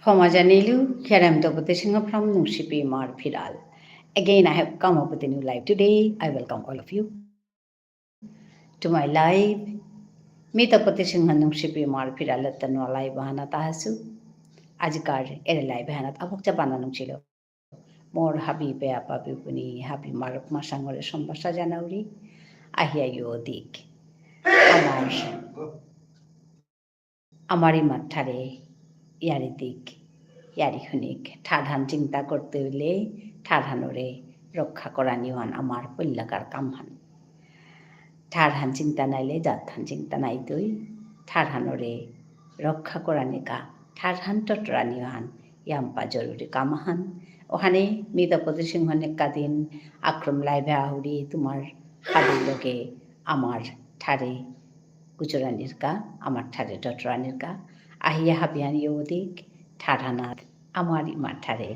Famajanilu, Kiramdapatishanga from Nushipi Mar Firal. Again, I have come up with a new live today. I welcome all of you to my live. Mitapatishinga Nushipi Mar Firalatan live Bahana Tahasu. Ajikar, Ere live Hanat, Abukta Bananumchilo. More happy Bea Papuni, happy Mark Masangore Sombasa Janauri. I hear you, Dick. আমারই মাঠারে ইয়ারি দিক ইয়ারি খুনিক ঠাডান চিন্তা করতে হইলে ঠাডানোরে রক্ষা করা নিওয়ান আমার পল্লাকার কামহান ঠাডান চিন্তা নাইলে জাতহান চিন্তা নাই তুই ঠাডানোরে রক্ষা করা নিকা ঠাডান টটরা নিওয়ান ইয়াম্পা জরুরি কামাহান ওখানে মিতাপতি সিংহ নেকাদিন আক্রম লাইভে আহুরি তোমার হাবির লোকে আমার ঠারে গুজরানির কা আমার ঠারে টটরানির কা আহিয়া হাবিয়ান ইউদিক ঠাডানাত আমার ইমার ঠারে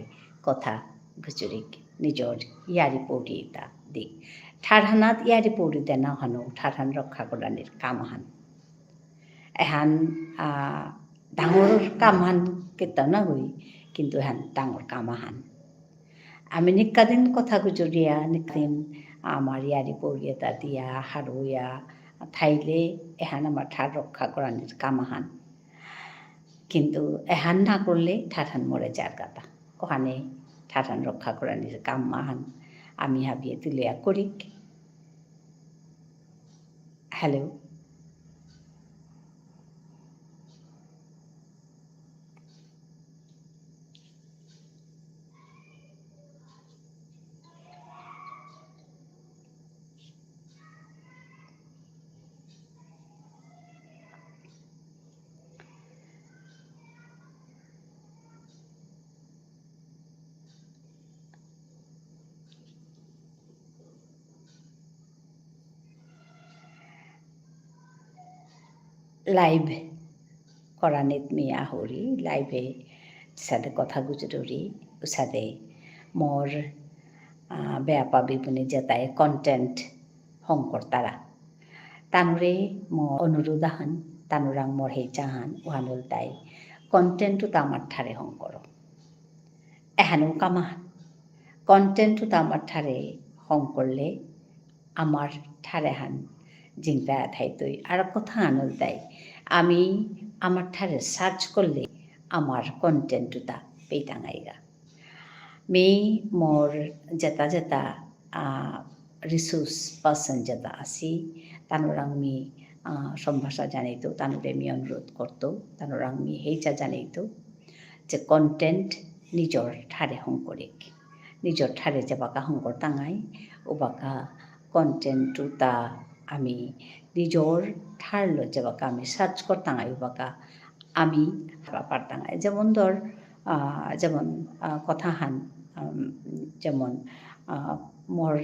কথা গুজরিক নিজর ইয়ারি পৌরিতা দিক ঠাডানাত ইয়ারি পৌরিতে না হানো ঠাডান রক্ষা করানির কামহান এহান ডাঙর কামহান কেতাও না হই কিন্তু এহান ডাঙর কামাহান আমি নিকাদিন কথা গুজরিয়া নিকাদিন আমার ইয়ারি পৌরিয়তা দিয়া হারুয়া থাইলে এহান আমার ঠার রক্ষা করানির কামাহান কিন্তু এহান না করলে ঠাঠান মরে যার কথা ওখানে ঠাঠান রক্ষা করানির কামাহান আমি হাবিয়ে তুলিয়া করিক হ্যালো লাইভ করানিত মিয়া হরি লাইভে সাথে কথা গুজরি সাথে মোর বেয়াপা বিপুনি যেতায় কন্টেন্ট হংকর তারা তানুরে মো অনুরোধ আহান তানুরাং মোর হে চাহান ওহানুল তাই কন্টেন্টও তামার ঠারে হংকর এহানো কামাহান কন্টেন্টও তামার ঠারে হং করলে আমার ঠারে হান জিংতা থাই তৈ আর কথা আনুল তাই আমি আমার ঠারে সার্চ করলে আমার কন্টেন্টও তা পেটাঙাইগা মি মোর যেতা যেতা রিসোর্স পার্সন যেটা আছি তানোরাং মি সম্ভাষা জানাইতো তানুরে মি অনুরোধ করতো তানোরাং মি হেইচা জানাইতো যে কন্টেন্ট নিজর ঠারে হংকরিক নিজর ঠারে যে বাকা হংকর টাঙাই ও বাকা কন্টেন্ট তা আমি নিজর ঠারলো যে বাকা আমি সার্চ কর টাঙাই ও বাকা আমি পার টাঙাই যেমন ধর যেমন কথা হান যেমন মোর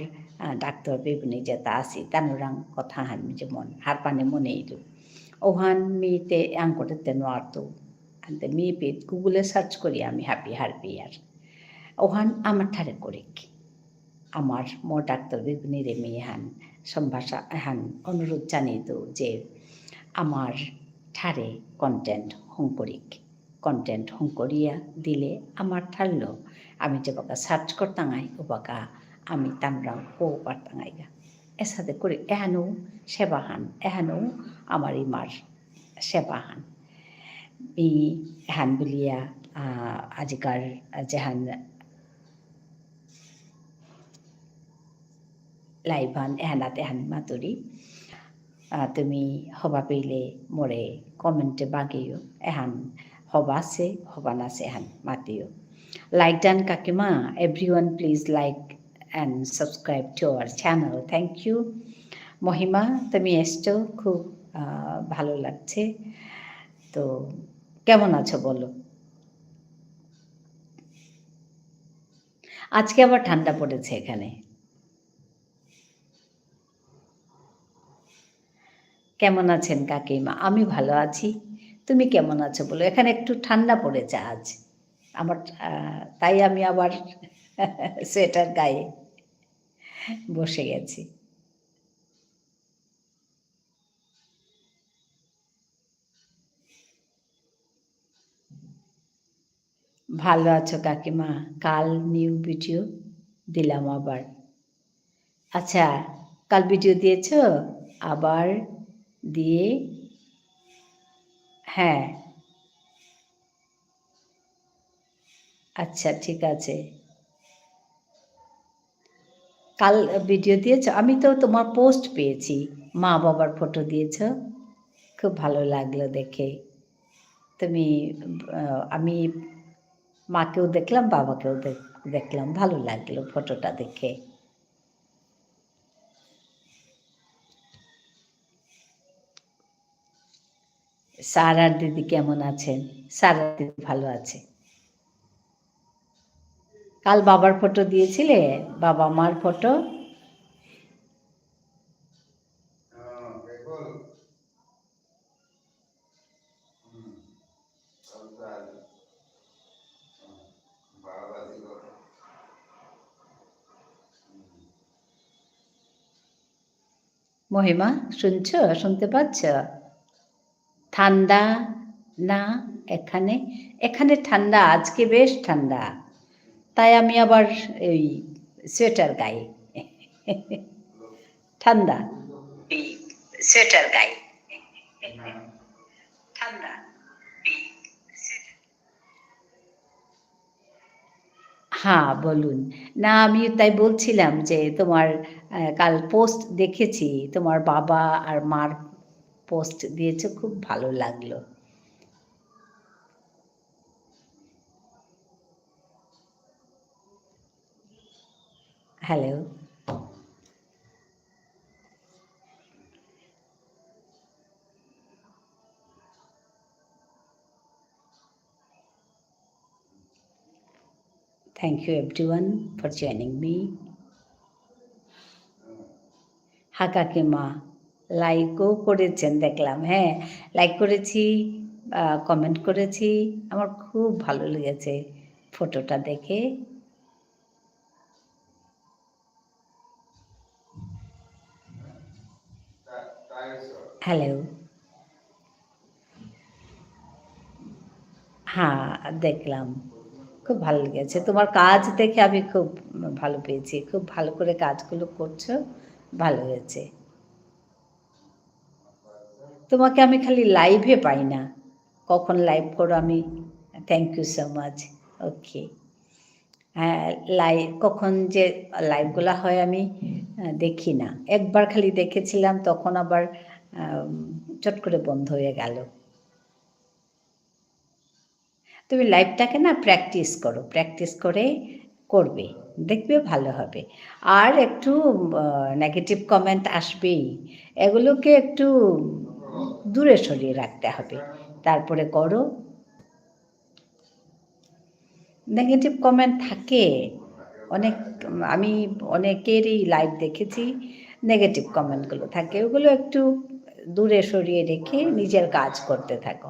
ডাক্তার বেগুনি যেটা আছি তানুরাং কথা হান যেমন হারপানে মনে ইলু ওহান মিতে আং করতে নোয়ারতো আনতে মি পেট গুগলে সার্চ করি আমি হ্যাপি হারপি আর ওহান আমার ঠারে করিক আমার মোর ডাক্তার বেগুনি রে মেয়ে হান সম্ভাষা হান অনুরোধ জানিয়ে তো যে আমার ঠারে কন্টেন্ট হংকরিক কন্টেন্ট হংকরিয়া দিলে আমার ঠারলো আমি যে বাকা সার্চ করতাঙাই ও বাকা আমি তামরাং ও পারতাঙাইগা এর সাথে করে এহানো সেবাহান এহানো আমার ইমার সেবাহান ই এহান বলিয়া আজিকার যেহান লাইভান এহানাত এহান মাতুরি তুমি হবা পেলে মোরে কমেন্টে বাগিও এহান হবা আছে হবা নাছে এহান মাতিও লাইক ডান কাকিমা everyone please like and subscribe to our channel thank you Mahima তুমি এসছো খুব ভালো লাগছে তো কেমন আছো বলো আজকে আবার ঠান্ডা পড়েছে এখানে কেমন আছেন কাকিমা আমি ভালো আছি তুমি কেমন আছো বলো এখানে একটু ঠান্ডা পড়েছে আজ আমার তাই আমি আবার সোয়েটার গায়ে বসে গেছি ভালো আছো কাকিমা? কাল নিউ ভিডিও দিলাম আবার। আচ্ছা, কাল ভিডিও দিয়েছ? আবার দিয়ে হ্যাঁ, আচ্ছা ঠিক আছে। কাল ভিডিও দিয়েছ? আমি তো তোমার পোস্ট পেয়েছি। মা বাবার ফটো দিয়েছ। খুব ভালো লাগলো দেখে। তুমি আমি মাকেও দেখলাম, বাবাকেও দেখলাম। ভালো লাগলো ফটোটা দেখে। সারার দিদি কেমন আছেন? সারার দিদি ভালো আছে। কাল বাবার ফটো দিয়েছিলে? বাবা মার ফটো? মহিমা শুনছো? শুনতে পাচ্ছ? ঠান্ডা না এখানে? এখানে ঠান্ডা, আজকে বেশ ঠান্ডা। তাই আমি আবার এই সোয়েটার গায়ে। ঠান্ডা, এই সোয়েটার গায়ে। ঠান্ডা। হ্যাঁ বলুন। না আমি তাই বলছিলাম যে তোমার কাল পোস্ট দেখেছি, তোমার বাবা আর মার পোস্ট দিয়েছো, খুব ভালো লাগলো। Hello. Thank you everyone for joining me. হ্যাঁ কাকিমা, লাইকও করেছেন দেখলাম। হ্যাঁ, লাইক করেছি, কমেন্ট করেছি। আমার খুব ভালো লেগেছে ফটোটা দেখে। হ্যালো। হ্যাঁ, দেখলাম। খুব ভালো লেগেছে। তোমার কাজ দেখে আমি খুব ভালো পেয়েছি। খুব ভালো করে কাজগুলো করছো। ভালো হয়েছে। তোমাকে আমি খালি লাইভে পাই না। কখন লাইভ করো আমি থ্যাংক ইউ সো মাচ। ওকে। হ্যাঁ, কখন যে লাইভগুলা হয় আমি দেখি না। একবার খালি দেখেছিলাম, তখন আবার চট করে বন্ধ হয়ে গেল। তুমি লাইভটাকে না প্র্যাকটিস করো, প্র্যাকটিস করে করবে, দেখবে ভালো হবে। আর একটু নেগেটিভ কমেন্ট আসবেই, এগুলোকে একটু দূরে সরিয়ে রাখতে হবে, তারপরে করো। নেগেটিভ কমেন্ট থাকে অনেক, আমি অনেকেরই লাইভ দেখেছি, নেগেটিভ কমেন্টগুলো থাকে, ওগুলো একটু দূরে সরিয়ে রেখে নিজের কাজ করতে থাকো।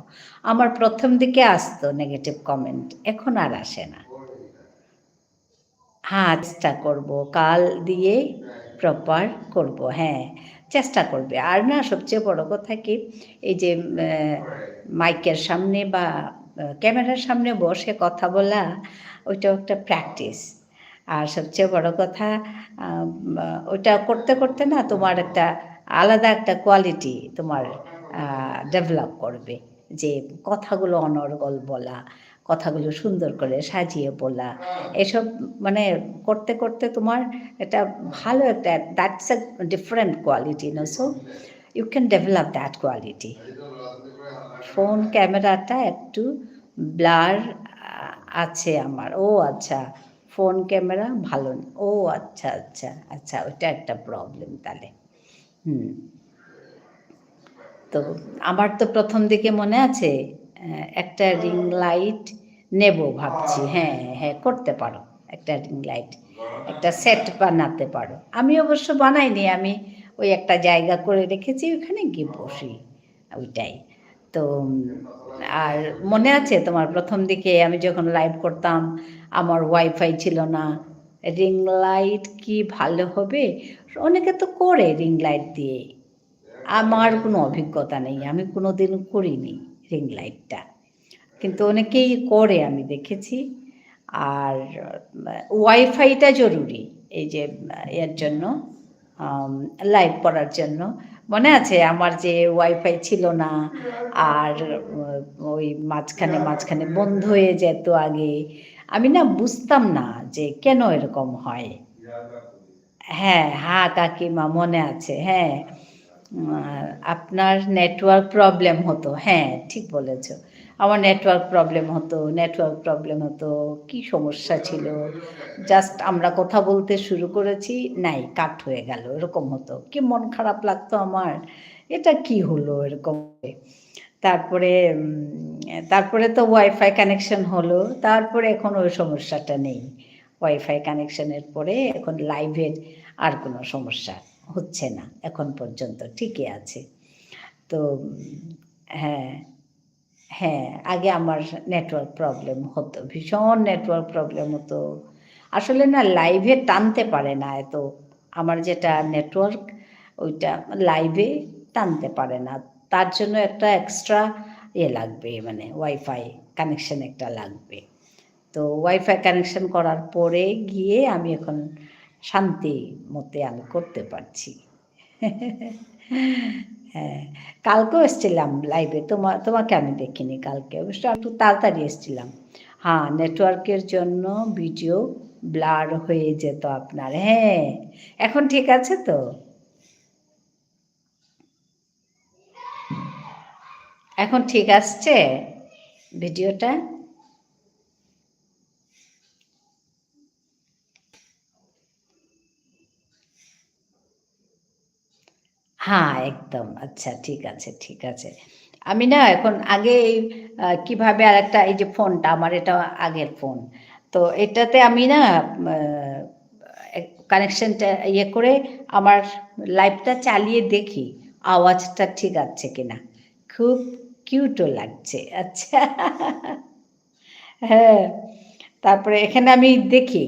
আমার প্রথম দিকে আসতো নেগেটিভ কমেন্ট, এখন আর আসে না। হ্যাঁ, চেষ্টা করব, কাল দিয়ে প্রপার করব। হ্যাঁ, চেষ্টা করবে। আর না সবচেয়ে বড় কথা কি, এই যে মাইকের সামনে বা ক্যামেরার সামনে বসে কথা বলা, ওইটাও একটা প্র্যাকটিস। আর সবচেয়ে বড় কথা, ওইটা করতে করতে না তোমার একটা আলাদা একটা কোয়ালিটি তোমার ডেভেলপ করবে, যে কথাগুলো অনর্গল বলা, কথাগুলো সুন্দর করে সাজিয়ে বলা, এসব মানে করতে করতে তোমার একটা ভালো একটা, that's a different quality, no? So you can develop that quality. Phone ক্যামেরাটা একটু ব্লার আছে আমার। ও আচ্ছা, ফোন ক্যামেরা ভালো না। ও আচ্ছা আচ্ছা আচ্ছা, ওইটা একটা প্রবলেম তাহলে। হুম। তো আমার তো প্রথম দিকে মনে আছে, একটা রিং লাইট নেব ভাবছি। হ্যাঁ হ্যাঁ, করতে পারো একটা রিং লাইট, একটা সেট বানাতে পারো। আমি অবশ্য বানাইনি, আমি ওই একটা জায়গা করে রেখেছি, ওখানে গিয়ে বসি, ওইটাই। তো আর মনে আছে তোমার প্রথম দিকে আমি যখন লাইভ করতাম, আমার ওয়াইফাই ছিল না, রিং লাইট কি ভালো হবে? অনেকে তো করে রিং লাইট দিয়ে, আমার কোনো অভিজ্ঞতা নেই, আমি কোনো দিন করিনি রিং লাইটটা। কিন্তু অনেকেই করে আমি দেখেছি। আর ওয়াইফাইটা জরুরি এই যে এর জন্য, লাইভ করার জন্য। মনে আছে আমার যে ওয়াইফাই ছিল না, আর ওই মাঝখানে মাঝখানে বন্ধ হয়ে যেত আগে। আমি না বুঝতাম না যে কেন এরকম হয়। হ্যাঁ, হ্যাঁ কাকিমা মনে আছে। হ্যাঁ, আপনার নেটওয়ার্ক প্রবলেম হতো। হ্যাঁ, ঠিক বলেছ। আমার নেটওয়ার্ক প্রবলেম হতো। কি সমস্যা ছিল? জাস্ট আমরা কথা বলতে শুরু করেছি, নাই কাট হয়ে গেল। এরকম হতো। কি মন খারাপ লাগতো আমার। এটা কি হলো এরকম? তারপরে তারপরে তো ওয়াইফাই কানেকশন হলো। তারপরে এখন ওই সমস্যাটা নেই। ওয়াইফাই কানেকশনের পরে এখন লাইভের আর কোনো সমস্যা হচ্ছে না এখন পর্যন্ত, ঠিকই আছে। তো হ্যাঁ, হ্যাঁ, আগে আমার নেটওয়ার্ক প্রবলেম হতো, ভীষণ নেটওয়ার্ক প্রবলেম হতো। আসলে না লাইভে টানতে পারে না এত, আমার যেটা নেটওয়ার্ক ওইটা লাইভে টানতে পারে না। তার জন্য একটা এক্সট্রা লাগবে, মানে ওয়াইফাই কানেকশন একটা লাগবে। তো ওয়াইফাই কানেকশন করার পরে গিয়ে আমি এখন শান্তি মতে আমি করতে পারছি। হ্যাঁ, কালকেও এসছিলাম লাইভে, তোমাকে আমি দেখিনি কালকে, অবশ্য একটু তাড়াতাড়ি এসছিলাম। হ্যাঁ, নেটওয়ার্কের জন্য ভিডিও ব্লার হয়ে যেত আপনার। হ্যাঁ, এখন ঠিক আছে তো? এখন ঠিক আসছে ভিডিওটা? হ্যাঁ, একদম। আচ্ছা ঠিক আছে, ঠিক আছে। আমি না এখন আগে কিভাবে আরেকটা এই যে ফোনটা আমার, এটা আগের ফোন। তো এটাতে আমি না কানেকশনটা করে আমার লাইভটা চালিয়ে দেখি আওয়াজটা ঠিক আছে কিনা। খুব কিউটও লাগছে। আচ্ছা। হ্যাঁ, তারপরে এখানে আমি দেখি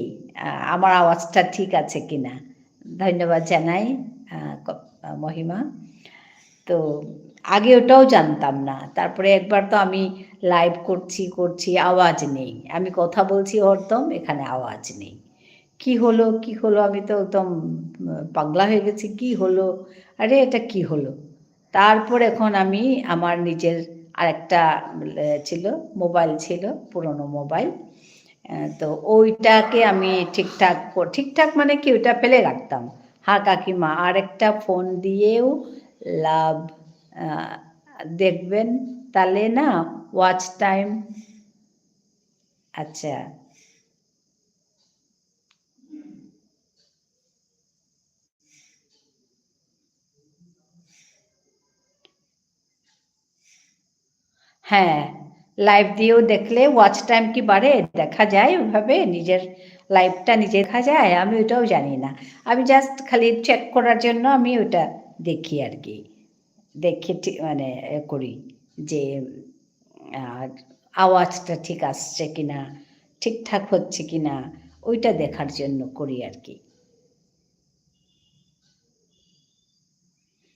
আমার আওয়াজটা ঠিক আছে কিনা। ধন্যবাদ জানাই মহিমা। তো আগে ওটাও জানতাম না। তারপরে একবার তো আমি লাইভ করছি, আওয়াজ নেই। আমি কথা বলছি হরদম, এখানে আওয়াজ নেই। কি হলো, কি হলো? আমি তো একদম পাগলা হয়ে গেছি। কি হলো? আরে এটা কি হলো? তারপর এখন আমি আমার নিজের আরেকটা ছিল, মোবাইল ছিল, পুরনো মোবাইল। তো ওইটাকে আমি ঠিকঠাক মানে কি ওইটা ফেলে রাখতাম। হ্যাঁ কাকিমা, আরেকটা ফোন দিয়েও লাভ দেখবেন, তাহলে না ওয়াচ টাইম। আচ্ছা, হ্যাঁ, লাইভ দিয়েও দেখলে ওয়াচ টাইম কি বাড়ে? দেখা যায় ওইভাবে নিজের লাইভটা নিজে দেখা যায়? আমি ওইটাও জানি না। আমি জাস্ট খালি চেক করার জন্য আমি ওইটা দেখি আর কি। দেখে মানে করি যে আওয়াজটা ঠিক আসছে কিনা, ঠিকঠাক হচ্ছে কিনা, ওইটা দেখার জন্য করি আর কি।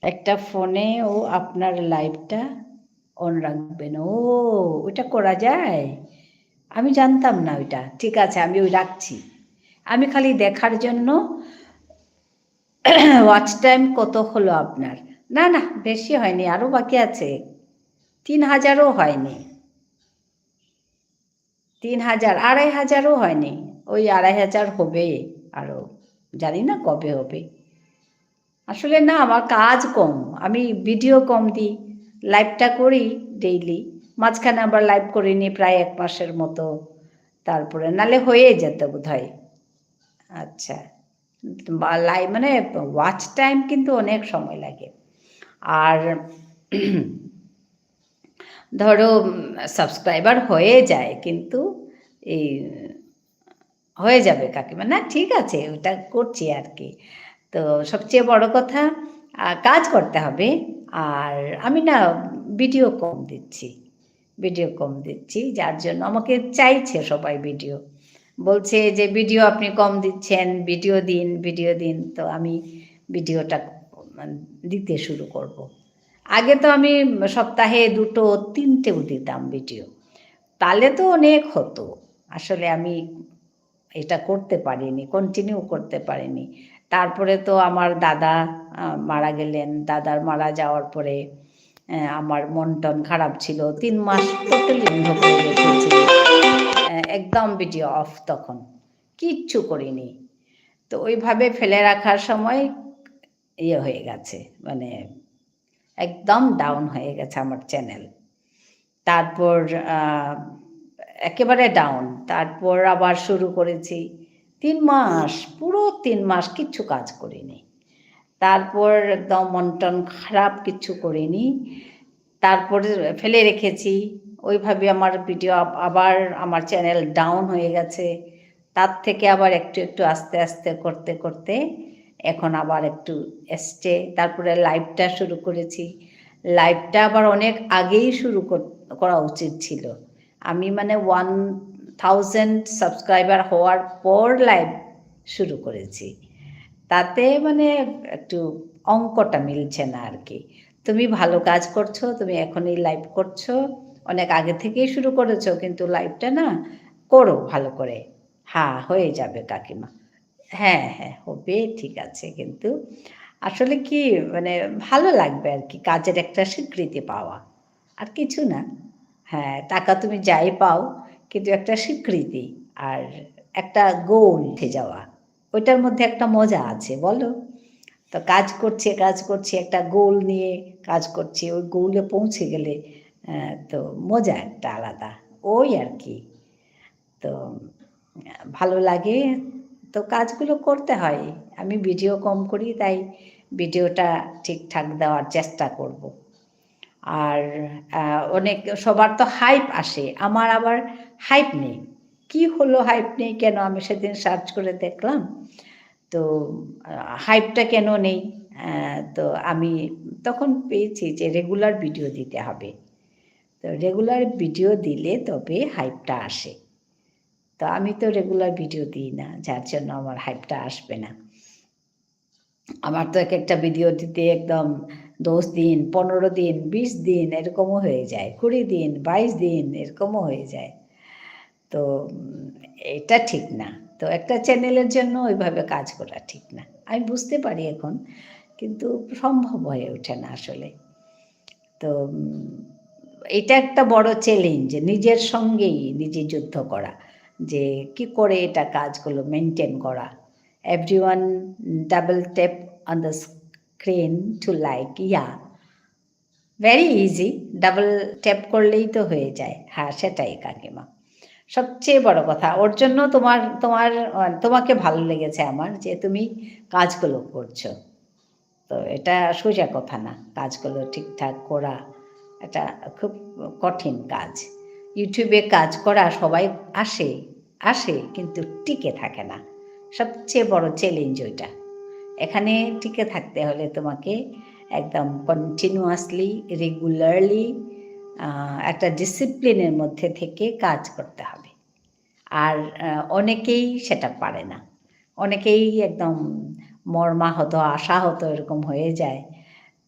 একটা ফোনেও আপনার লাইভটা অন রাখবেন। ও, ওইটা করা যায়? আমি জানতাম না ওইটা। ঠিক আছে, আমি ওই রাখছি। আমি খালি দেখার জন্য ওয়াচ টাইম কত হলো আপনার? না, না, বেশি হয়নি, আরও বাকি আছে। 3000ও হয়নি। 3000, 2500ও হয়নি। ওই 2500 হবে আরও। জানি না কবে হবে। আসলে না আমার কাজ কম, আমি ভিডিও কম দিই, লাইভটা করি ডেইলি, মাঝখানে আবার লাইভ করিনি প্রায় 1 মাসের মতো। তারপরে নালে হয়ে যেত বোধহয়। আচ্ছা, লাইভ মানে ওয়াচ টাইম কিন্তু অনেক সময় লাগে। আর ধরো সাবস্ক্রাইবার হয়ে যায়, কিন্তু এই হয়ে যাবে কাকিমা। না ঠিক আছে, ওটা করছি আর কি। তো সবচেয়ে বড় কথা কাজ করতে হবে। আর আমি না ভিডিও কম দিচ্ছি, যার জন্য আমাকে চাইছে সবাই ভিডিও। বলছে যে ভিডিও আপনি কম দিচ্ছেন, ভিডিও দিন। তো আমি ভিডিওটা দিতে শুরু করব। আগে তো আমি সপ্তাহে 2-3টেও দিতাম ভিডিও। তাহলে তো অনেক হতো। আসলে আমি এটা করতে পারিনি, কন্টিনিউ করতে পারিনি। তারপরে তো আমার দাদা মারা গেলেন। দাদার মারা যাওয়ার পরে আমার মন-টন খারাপ ছিল। ৩ মাস টোটালি বন্ধ করে রেখেছি। একদম ভিডিও অফ তখন। কিচ্ছু করিনি। তো ওইভাবে ফেলে রাখার সময় ইয়ে হয়ে গেছে, মানে একদম ডাউন হয়ে গেছে আমার চ্যানেল। তারপর একেবারে ডাউন। তারপর আবার শুরু করেছি। ৩ মাস, পুরো ৩ মাস কিচ্ছু কাজ করিনি। তারপর একদম মন-টন খারাপ, কিচ্ছু করিনি। তারপরে ফেলে রেখেছি। ওইভাবে আমার ভিডিও আবার আমার চ্যানেল ডাউন হয়ে গেছে। তার থেকে আবার একটু, একটু আস্তে, আস্তে করতে, করতে এখন আবার একটু এসছে। তারপরে লাইভটা শুরু করেছি। লাইভটা আবার অনেক আগেই শুরু করা উচিত ছিল। আমি মানে 1000 সাবস্ক্রাইবার হওয়ার পর লাইভ শুরু করেছি। তাতে মানে একটু অঙ্কটা মিলছে না আর কি। তুমি ভালো কাজ করছো, তুমি এখনই লাইভ করছো, অনেক আগে থেকেই শুরু করেছো, কিন্তু লাইভটা না করো ভালো করে। হ্যাঁ, হয়ে যাবে কাকিমা। হ্যাঁ, হ্যাঁ, হবে, ঠিক আছে। কিন্তু আসলে কি, মানে ভালো লাগবে আর কি, কাজের একটা স্বীকৃতি পাওয়া। আর কিছু না। হ্যাঁ, টাকা তুমি যাই পাও, কিন্তু একটা স্বীকৃতি আর একটা গোল উঠে যাওয়া, ওইটার মধ্যে একটা মজা আছে, বলো? তো কাজ করছি, কাজ করছি, একটা গোল নিয়ে কাজ করছি, ওই গোলে পৌঁছে গেলে তো মজা একটা আলাদা, ওই আর কি। তো ভালো লাগে, তো কাজগুলো করতে হয়। আমি ভিডিও কম করি, তাই ভিডিওটা ঠিকঠাক দেওয়ার চেষ্টা করব। আর অনেক সবার তো হাইপ আসে, আমার আবার হাইপ নেই। কি হলো হাইপ নেই কেন? আমি সেদিন সার্চ করে দেখলাম, তো হাইপটা কেন নেই? তো আমি তখন পেয়েছি যে রেগুলার ভিডিও দিতে হবে। তো রেগুলার ভিডিও দিলে তবে হাইপটা আসে। তো আমি তো রেগুলার ভিডিও দিই না, যার জন্য আমার হাইপটা আসবে না। আমার তো একটা ভিডিও দিতে একদম ১০ দিন, ১৫ দিন, ২০ দিন এরকমও হয়ে যায়, ২০ দিন, ২২ দিন এরকমও হয়ে যায়। তো এটা ঠিক না। তো একটা চ্যানেলের জন্য ওইভাবে কাজ করা ঠিক না। আমি বুঝতে পারি এখন, কিন্তু সম্ভব হয়ে ওঠে না আসলে। তো এটা একটা বড় চ্যালেঞ্জ, নিজের সঙ্গেই নিজে যুদ্ধ করা, যে কি করে এটা কাজগুলো মেনটেন করা। Everyone double tap on the screen to like, yeah very easy, double tap করলেই তো হয়ে যায়। হ্যাঁ, সেটাই কাকিমা। সবচেয়ে বড় কথা, ওর জন্য তোমাকে ভালো লেগেছে আমার, যে তুমি কাজগুলো করছো। তো এটা সোজা কথা না, কাজগুলো ঠিকঠাক করা এটা খুব কঠিন কাজ। ইউটিউবে কাজ করা সবাই আসে, আসে কিন্তু টিকে থাকে না। সবচেয়ে বড় চ্যালেঞ্জ ওইটা। এখানে টিকে থাকতে হলে তোমাকে একদম কন্টিনিউয়াসলি, রেগুলারলি একটা ডিসিপ্লিনের মধ্যে থেকে কাজ করতে হবে। আর অনেকেই সেটা পারে না। অনেকেই একদম মর্মাহত, আশাহত এরকম হয়ে যায়।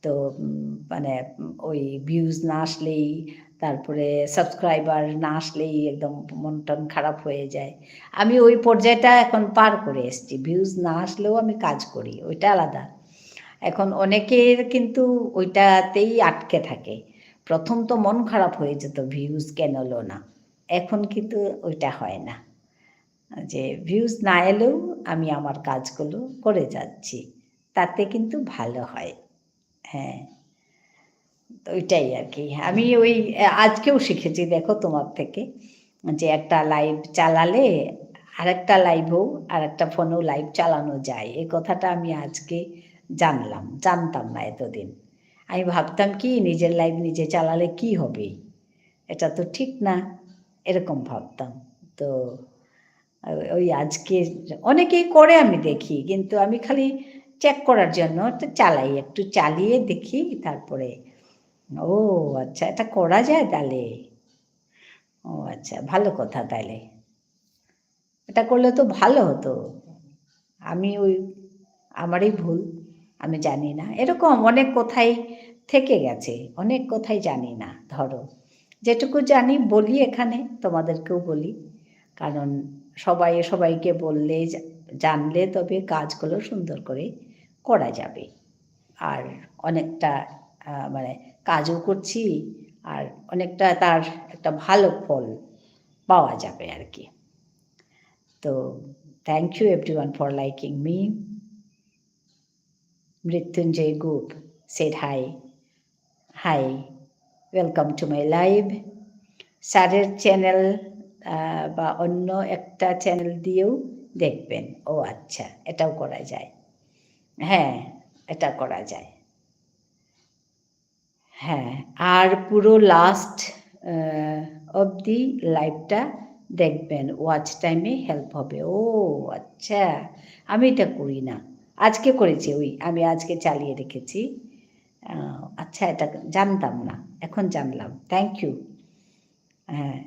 তো মানে ওই ভিউজ না আসলেই, তারপরে সাবস্ক্রাইবার না আসলেই একদম মন-টন খারাপ হয়ে যায়। আমি ওই পর্যায়টা এখন পার করে এসেছি। ভিউজ না আসলেও আমি কাজ করি, ওইটা আলাদা। এখন অনেকের কিন্তু ওইটাতেই আটকে থাকে। প্রথম তো মন খারাপ হয়ে যেত, ভিউজ কেন এলো না? এখন কিন্তু ওইটা হয় না, যে ভিউজ না এলেও আমি আমার কাজগুলো করে যাচ্ছি, তাতে কিন্তু ভালো হয়। হ্যাঁ, তো ওইটাই আর কি। আমি ওই আজকেও শিখেছি দেখো তোমার থেকে, যে একটা লাইভ চালালে আরেকটা লাইভও, আরেকটা ফোনেও লাইভ চালানো যায়। এই কথাটা আমি আজকে জানলাম, জানতাম না এতদিন। আমি ভাবতাম কি, নিজের লাইভ নিজে চালালে কি হবে, এটা তো ঠিক না, এরকম ভাবতাম। তো ওই আজকে অনেকেই করে আমি দেখি, কিন্তু আমি খালি চেক করার জন্য তো চালাই, একটু চালিয়ে দেখি, তারপরে ও আচ্ছা, এটা করা যায় তাহলে। ও আচ্ছা, ভালো কথা তাইলে। এটা করলে তো ভালো হতো। আমি ওই আমারই ভুল, আমি জানি না। এরকম অনেক কথাই থেকে গেছে, অনেক কথাই জানি না। ধরো যেটুকু জানি বলি এখানে, তোমাদেরকেও বলি, কারণ সবাই সবাইকে বললে জানলে তবে কাজগুলো সুন্দর করে করা যাবে। আর অনেকটা মানে কাজও করছি, আর অনেকটা তার একটা ভালো ফল পাওয়া যাবে আর কি। তো thank you everyone for liking me. Mrityunjoy গুপ said hi, welcome to my live. স্যারের চ্যানেল বা অন্য একটা চ্যানেল দিয়েও দেখবেন। ও আচ্ছা, এটাও করা যায়। হ্যাঁ, এটা করা যায়। হ্যাঁ, আর পুরো লাস্ট অবধি লাইভটা দেখবেন, ওয়াচ টাইমে হেল্প হবে। ও আচ্ছা, আমি এটা করি না, আজকে করেছি, আমি আজকে চালিয়ে রেখেছি। আচ্ছা, এটা জানতাম না, এখন জানলাম, থ্যাংক ইউ। হ্যাঁ,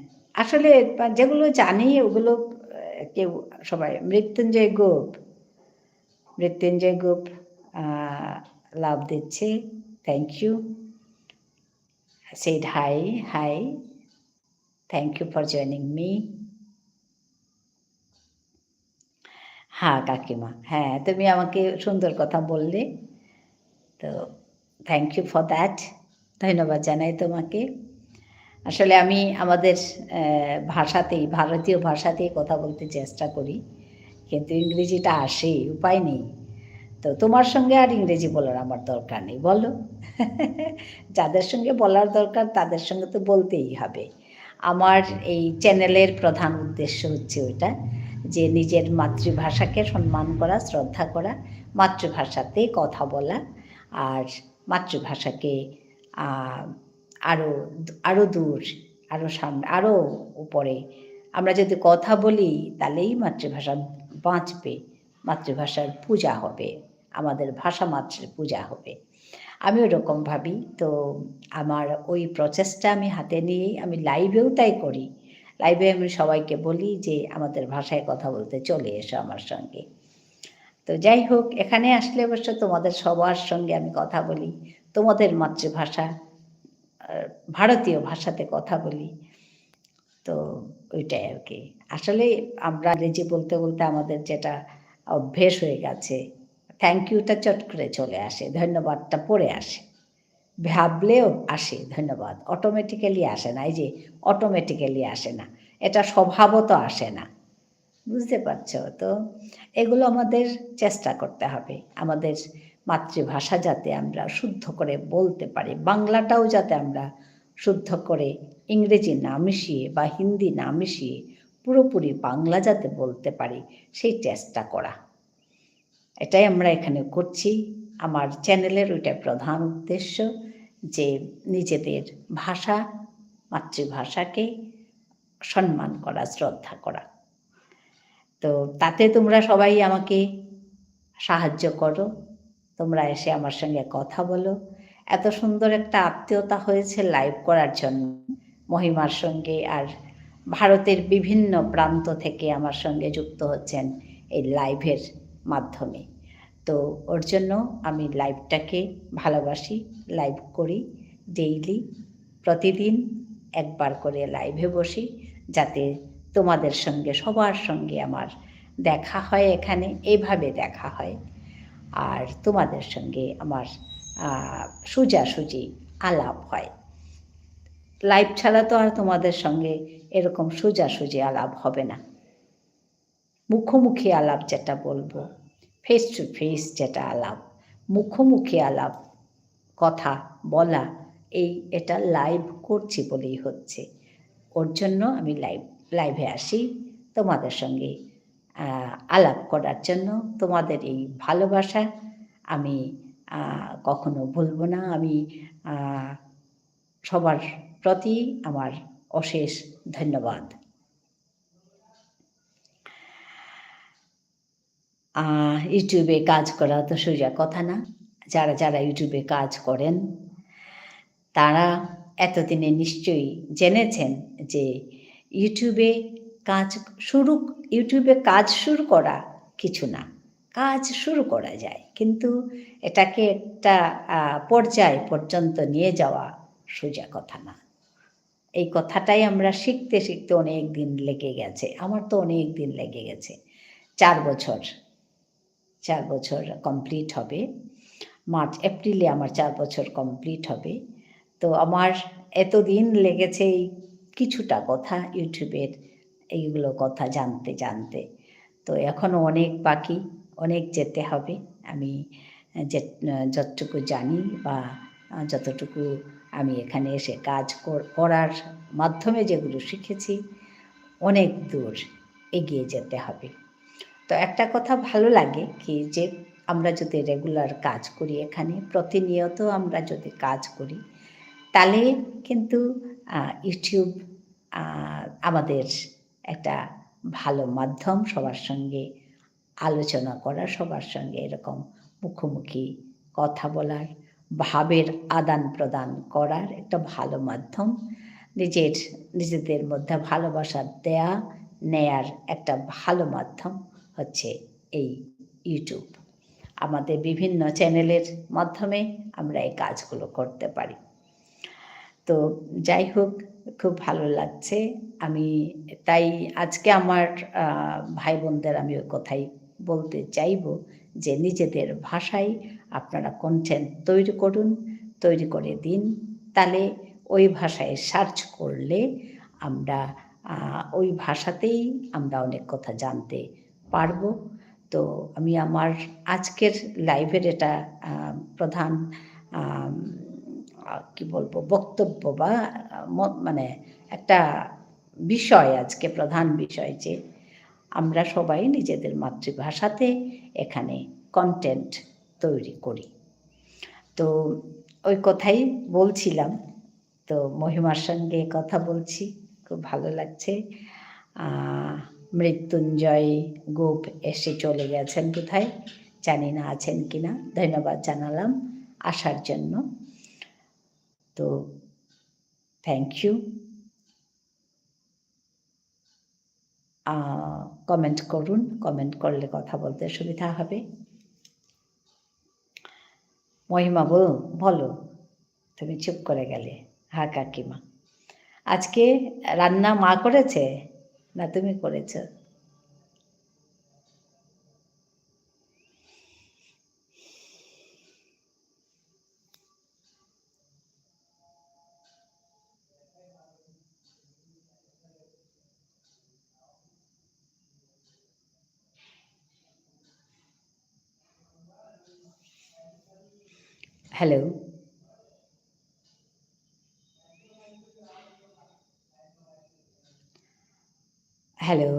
আসলে যেগুলো জানি ওগুলো কেউ সবাই। মৃত্যুঞ্জয় গুপ লাভ দিচ্ছে, thank you. said hi, thank you for joining me. হ্যাঁ কাকিমা, হ্যাঁ তুমি আমাকে সুন্দর কথা বললে, তো থ্যাংক ইউ ফর দ্যাট, ধন্যবাদ জানাই তোমাকে। আসলে আমি আমাদের ভাষাতেই, ভারতীয় ভাষাতেই কথা বলতে চেষ্টা করি, কিন্তু ইংরেজিটা আসে, উপায় নেই। তো তোমার সঙ্গে আর ইংরেজি বলার আমার দরকার নেই, বলো। যাদের সঙ্গে বলার দরকার তাদের সঙ্গে তো বলতেই হবে। আমার এই চ্যানেলের প্রধান উদ্দেশ্য হচ্ছে ওইটা, যে নিজের মাতৃভাষাকে সম্মান করা, শ্রদ্ধা করা, মাতৃভাষাতে কথা বলা, আর মাতৃভাষাকে আরও আরও দূর, আরও সামনে, আরও উপরে আমরা যদি কথা বলি, তাহলেই মাতৃভাষা বাঁচবে, মাতৃভাষার পূজা হবে, আমাদের ভাষা মাতৃ পূজা হবে। আমি ওরকম ভাবি। তো আমার ওই প্রচেষ্টা আমি হাতে নিয়েই আমি লাইভেও তাই করি। লাইভে আমি সবাইকে বলি যে আমাদের ভাষায় কথা বলতে চলে এসো আমার সঙ্গে। তো যাই হোক, এখানে আসলে অবশ্য তোমাদের সবার সঙ্গে আমি কথা বলি, তোমাদের মাতৃভাষা ভারতীয় ভাষাতে কথা বলি। তো ওইটাই আর কি। আসলে আমরা ইংরেজি বলতে বলতে আমাদের যেটা অভ্যেস হয়ে গেছে, থ্যাংক ইউটা চট করে চলে আসে, ধন্যবাদটা পরে আসে, ভাবলেও আসে ধন্যবাদ, অটোমেটিক্যালি আসে না। এই যে অটোমেটিক্যালি আসে না, এটা স্বভাবত আসে না, বুঝতে পারছো তো? এগুলো আমাদের চেষ্টা করতে হবে, আমাদের মাতৃভাষা যাতে আমরা শুদ্ধ করে বলতে পারি, বাংলাটাও যাতে আমরা শুদ্ধ করে ইংরেজি না মিশিয়ে বা হিন্দি না মিশিয়ে পুরোপুরি বাংলা যাতে বলতে পারি, সেই চেষ্টা করা, এটাই আমরা এখানে করছি। আমার চ্যানেলের ওইটাই প্রধান উদ্দেশ্য, যে নিজেদের ভাষা, মাতৃভাষাকে সম্মান করা, শ্রদ্ধা করা। তো তাতে তোমরা সবাই আমাকে সাহায্য করো, তোমরা এসে আমার সঙ্গে কথা বলো। এত সুন্দর একটা আত্মীয়তা হয়েছে লাইভ করার জন্য মহিমার সঙ্গে, আর ভারতের বিভিন্ন প্রান্ত থেকে আমার সঙ্গে যুক্ত হচ্ছেন এই লাইভের মাধ্যমে। তো ওর জন্য আমি লাইভটাকে ভালোবাসি, লাইভ করি ডেইলি, প্রতিদিন একবার করে লাইভে বসি, যাতে তোমাদের সঙ্গে, সবার সঙ্গে আমার দেখা হয়, এখানে এইভাবে দেখা হয়, আর তোমাদের সঙ্গে আমার সোজাসুজি আলাপ হয়। লাইভ ছাড়া তো আর তোমাদের সঙ্গে এরকম সোজাসুজি আলাপ হবে না, মুখোমুখি আলাপ যেটা বলবো, ফেস টু ফেস যেটা আলাপ, মুখোমুখি আলাপ, কথা বলা, এটা লাইভ করছি বলেই হচ্ছে। ওর জন্য আমি লাইভে আসি তোমাদের সঙ্গে আলাপ করার জন্য। তোমাদের এই ভালোবাসা আমি কখনো ভুলবো না। আমি সবার প্রতি আমার অশেষ ধন্যবাদ। ইউটিউবে কাজ করা তো সোজা কথা না। যারা ইউটিউবে কাজ করেন তারা এতদিনে নিশ্চয়ই জেনেছেন যে ইউটিউবে কাজ শুরু করা কিছু না, কাজ শুরু করা যায়, কিন্তু এটাকে একটা পর্যায় পর্যন্ত নিয়ে যাওয়া সোজা কথা না। এই কথাটাই আমরা শিখতে শিখতে অনেক দিন লেগে গেছে। আমার তো অনেক দিন লেগে গেছে। 4 বছর। 4 বছর কমপ্লিট হবে। মার্চ, এপ্রিলে আমার 4 বছর কমপ্লিট হবে। তো আমার এতদিন লেগেছে এই কিছুটা কথা ইউটিউবের এইগুলো কথা জানতে, জানতে। তো এখনও অনেক বাকি, অনেক যেতে হবে। আমি যে যতটুকু জানি বা যতটুকু আমি এখানে এসে কাজ করার মাধ্যমে যেগুলো শিখেছি, অনেক দূর এগিয়ে যেতে হবে। তো একটা কথা ভালো লাগে কি যে আমরা যদি রেগুলার কাজ করি এখানে, প্রতিনিয়ত আমরা যদি কাজ করি, তাহলে কিন্তু ইউটিউব আমাদের একটা ভালো মাধ্যম সবার সঙ্গে আলোচনা করার, সবার সঙ্গে এরকম মুখোমুখি কথা বলার, ভাবের আদান-প্রদান করার একটা ভালো মাধ্যম। নিজেদের মধ্যে ভালোবাসা দেয়া, নেয়ার একটা ভালো মাধ্যম হচ্ছে এই ইউটিউব। আমাদের বিভিন্ন চ্যানেলের মাধ্যমে আমরা এই কাজগুলো করতে পারি। তো যাই হোক, খুব ভালো লাগছে। আমি তাই আজকে আমার ভাই বোনদের আমি ওই কথাই বলতে চাইব যে নিজেদের ভাষায় আপনারা কনটেন্ট তৈরি করুন, তৈরি করে দিন। তাহলে ওই ভাষায় সার্চ করলে আমরা ওই ভাষাতেই আমরা অনেক কথা জানতে পারব। তো আমি আমার আজকের লাইভের এটা প্রধান কি বলবো বক্তব্য বা মানে একটা বিষয়, আজকে প্রধান বিষয় যে আমরা সবাই নিজেদের মাতৃভাষাতে এখানে কন্টেন্ট তৈরি করি। তো ওই কথাই বলছিলাম। তো মহিমার সঙ্গে কথা বলছি, খুব ভালো লাগছে। মৃত্যুঞ্জয় গোপ এসে চলে গেছেন কোথায়, জানি না আছেন কিনা। ধন্যবাদ জানালাম আসার জন্য। তো থ্যাংক ইউ। কমেন্ট করুন, কমেন্ট করলে কথা বলতে সুবিধা হবে। মহিমা বলো, তুমি চুপ করে গেলে। হ্যাঁ কাকিমা, আজকে রান্না মা করেছে না তুমি করেছো? Hello, hello.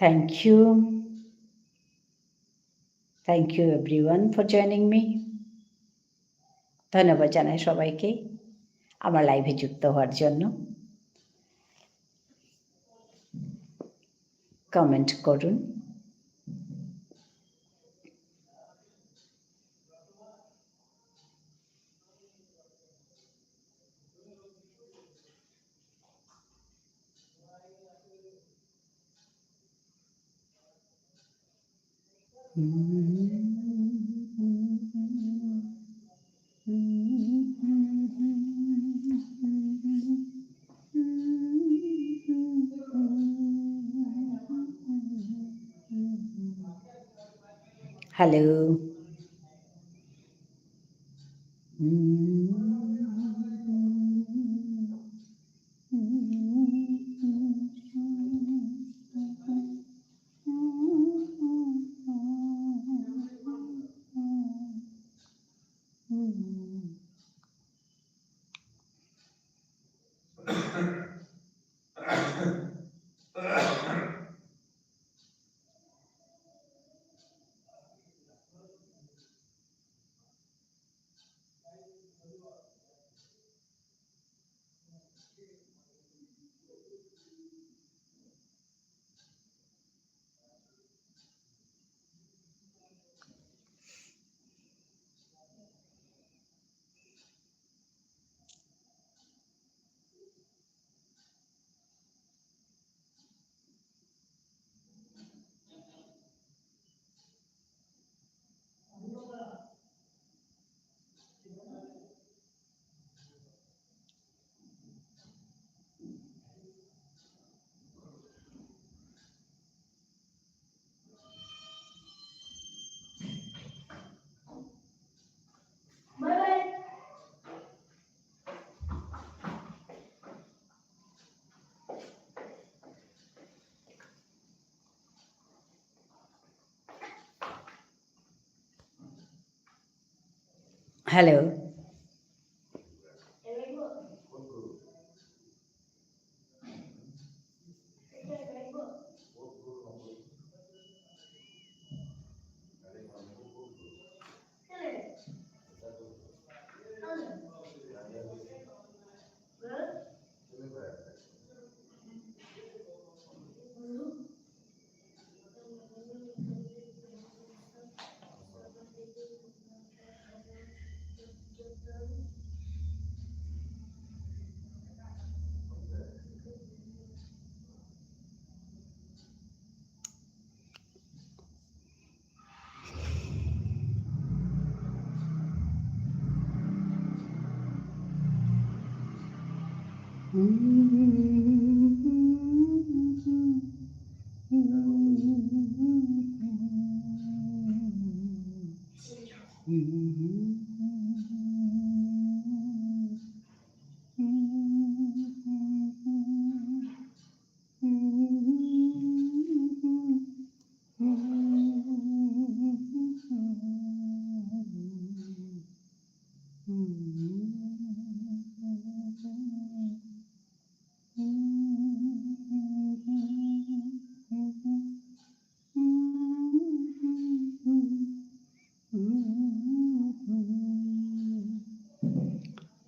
Thank you. Thank you everyone for joining me. ধন্যবাদ জানাই সবাইকে আমার লাইভে যুক্ত হওয়ার জন্য। কমেন্ট করুন। Hello. Hello,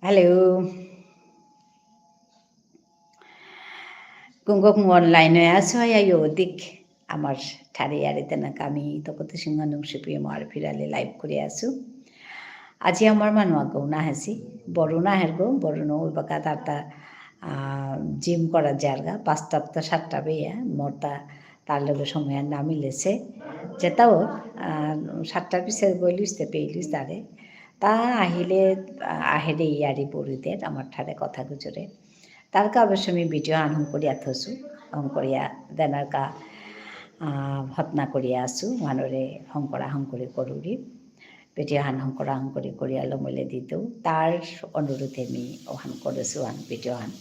hello, kung kung online na aso ay ayodik আমার ঠারে আরেতে না কামি তকতে সিংহানুম সুপ্রিয় মার ফিরালে লাইভ করে আসু আজি আমার মানুয়া গৌ না হাসি বড় না হেরগো বড় নো বাকা তারতা জিম করার জায়গা 5টা 7টা বেয়া মরতা তার লগে সময় আর না মিলেছে যেটাও 7টার পিছে বলিসতে পেইলিস তারে তা আহিলে আহেরে ইয়ারি পড়িতে আমার ঠারে কথা গুজরে তারকা অবশ্য আমি ভিডিও আনহং করিয়া থসু হং করিয়া দেনারকা হতনা করিয়া আসু মানুরে হংকরা হংকরি করুরি ভিডিও হান হংকরা হংকরি করিয়া লমলে দিত তার অনুরোধে আমি ওহান করেছু হান ভিডিও হান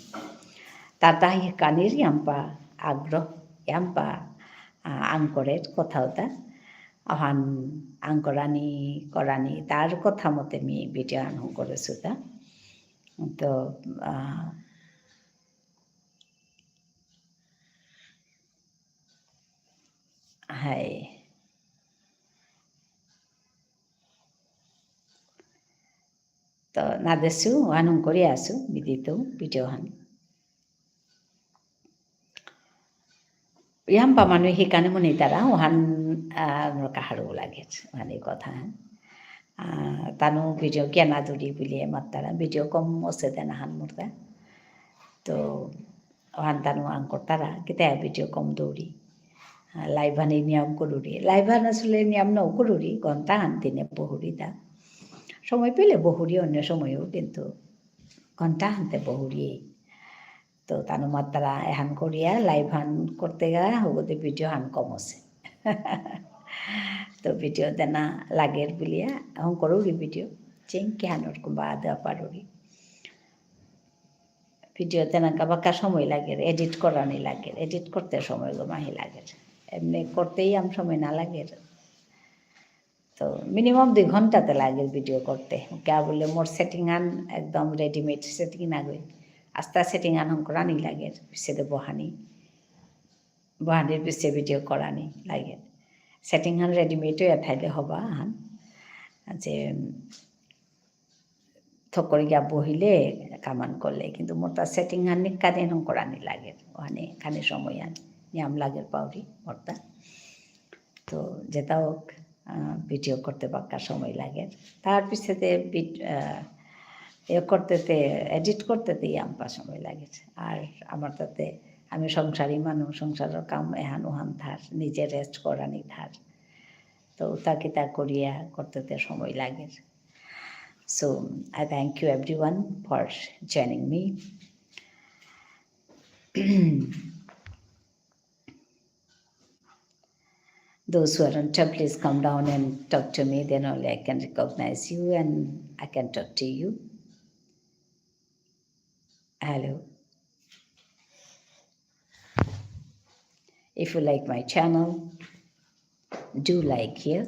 তার তাই কানির ইয়াম্পা আগ্রহ ইয়াম্পা আংকরের কথাওতা ওহান আংকরানি করানি তার কথা মতে আমি ভিডিও হান হং করেছু তা তো হাই তো না দেশু হানুং করে আসু বিদিত ভিডিও হান ইয়াম্পা মানুষ সেইকাৰণে মনে তারা ওহান কাহারও লাগে মানে কথা তানো ভিডিও কেনা দৌড়ি বুলিয়ে মাত্তারা ভিডিও কম আছে দেনা হান মোরতা তো ওহান তানো আঙ্কর তারা কেতে ভিডিও কম দৌড়ি লাইভ হানি নিয়ম করুরি লাইভ হান আসলে নিয়ম নও করুরি ঘন্টা হান দিনে বহুরি তা সময় পেলে বহুরি অন্য সময়ও কিন্তু ঘন্টা হানতে বহুরি তো তানো মাত্তারা এহান করিয়া লাইভ হান করতে গা হগতে ভিডিও হান কম আছে তো ভিডিও দেনা লাগের বুলিয়া হং করুরি ভিডিও চেঙ্কি হানোর কুম্বা দেওয়া পারি ভিডিও দেনা বাঁকা সময় লাগে এডিট করানি লাগে এডিট করতে সময় গো মাহি লাগে এমনি করতেই আম সময় না লাগে তো মিনিমাম 2 ঘন্টাতে লাগে ভিডিও করতে কে বলে মোর সেটিং আন একদম রেডিমেড সেটিং না গই asta setting anong korani lager pisede bohaনির পিছে ভিডিও কৰানি লাগে setting han ready-made এথাইলে হবা হান যে থকরি গিয়া বহিলে কামান করলে কিন্তু মোটা setting-han নিকাদিন হং কৰানি লাগে ওখানে খানি সময়ান নিয়াম লাগের পাউরি মোটা তো যেটা হোক ভিডিও করতে পাক্কা সময় লাগে তার পিছতে করতেতে এডিট করতেতে আমপা সময় লাগে আর আমার তাতে আমি সংসারী মানুষ সংসারের কাম এহান ওহান থার নিজে রেস্ট করানি থার তো তাকে তা করিয়া করতেতে সময় লাগে so I thank you everyone for joining me those who are on top, please come down and talk to me, then only I can recognize you and I can talk to you. Hello. If you like my channel, do like here.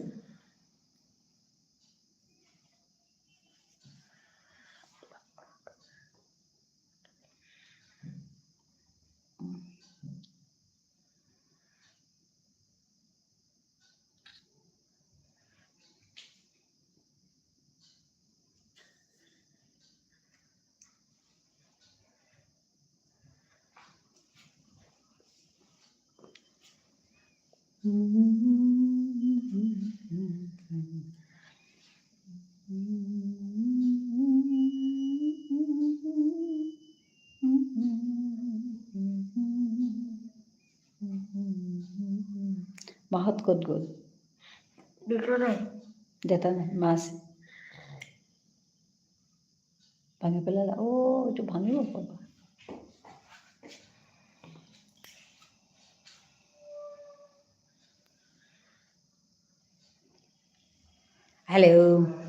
মাহত ক'ত গ'ল দেউতা নাই মা আছে ভাঙি পেলালা এইটো ভাঙিব পাবা হেল্ল'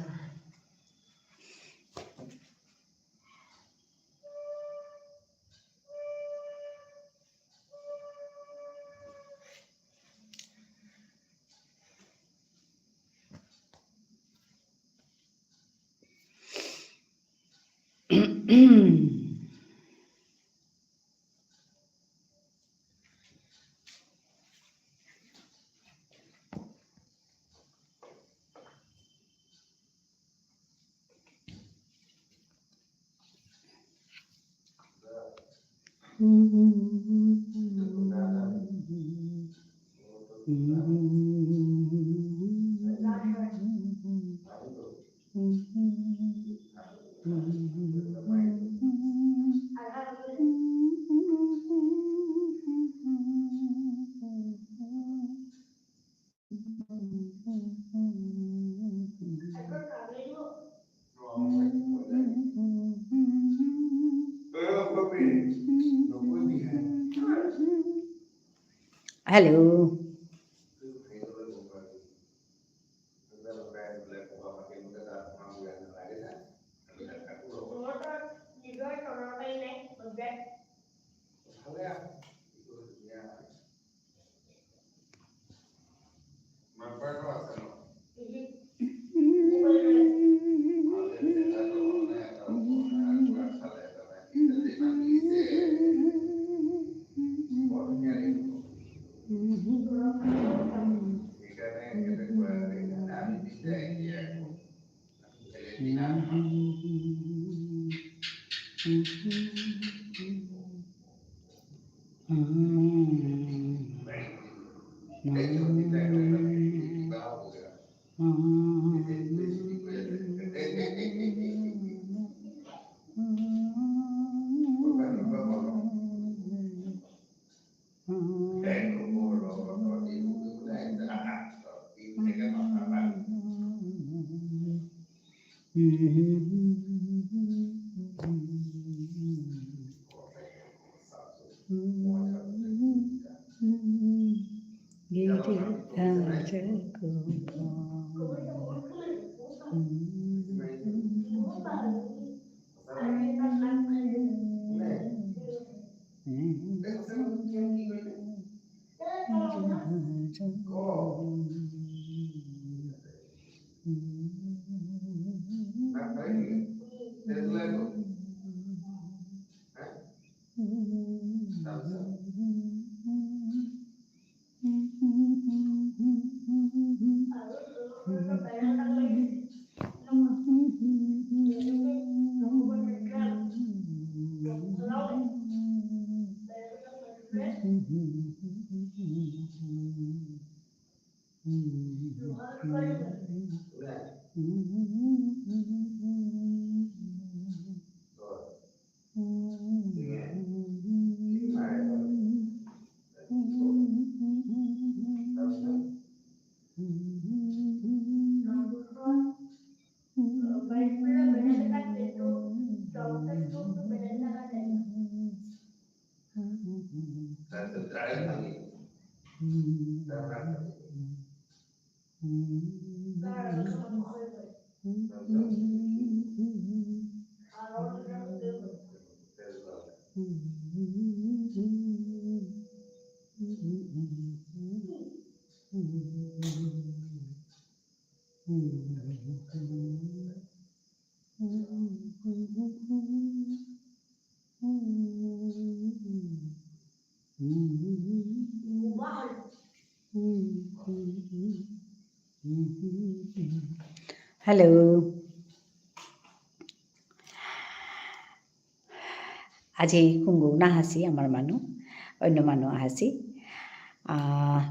Hello. হ্যালো, আজি কুংগু নাহাচি আমাৰ মানুহ অন্য মানুহ আহাচি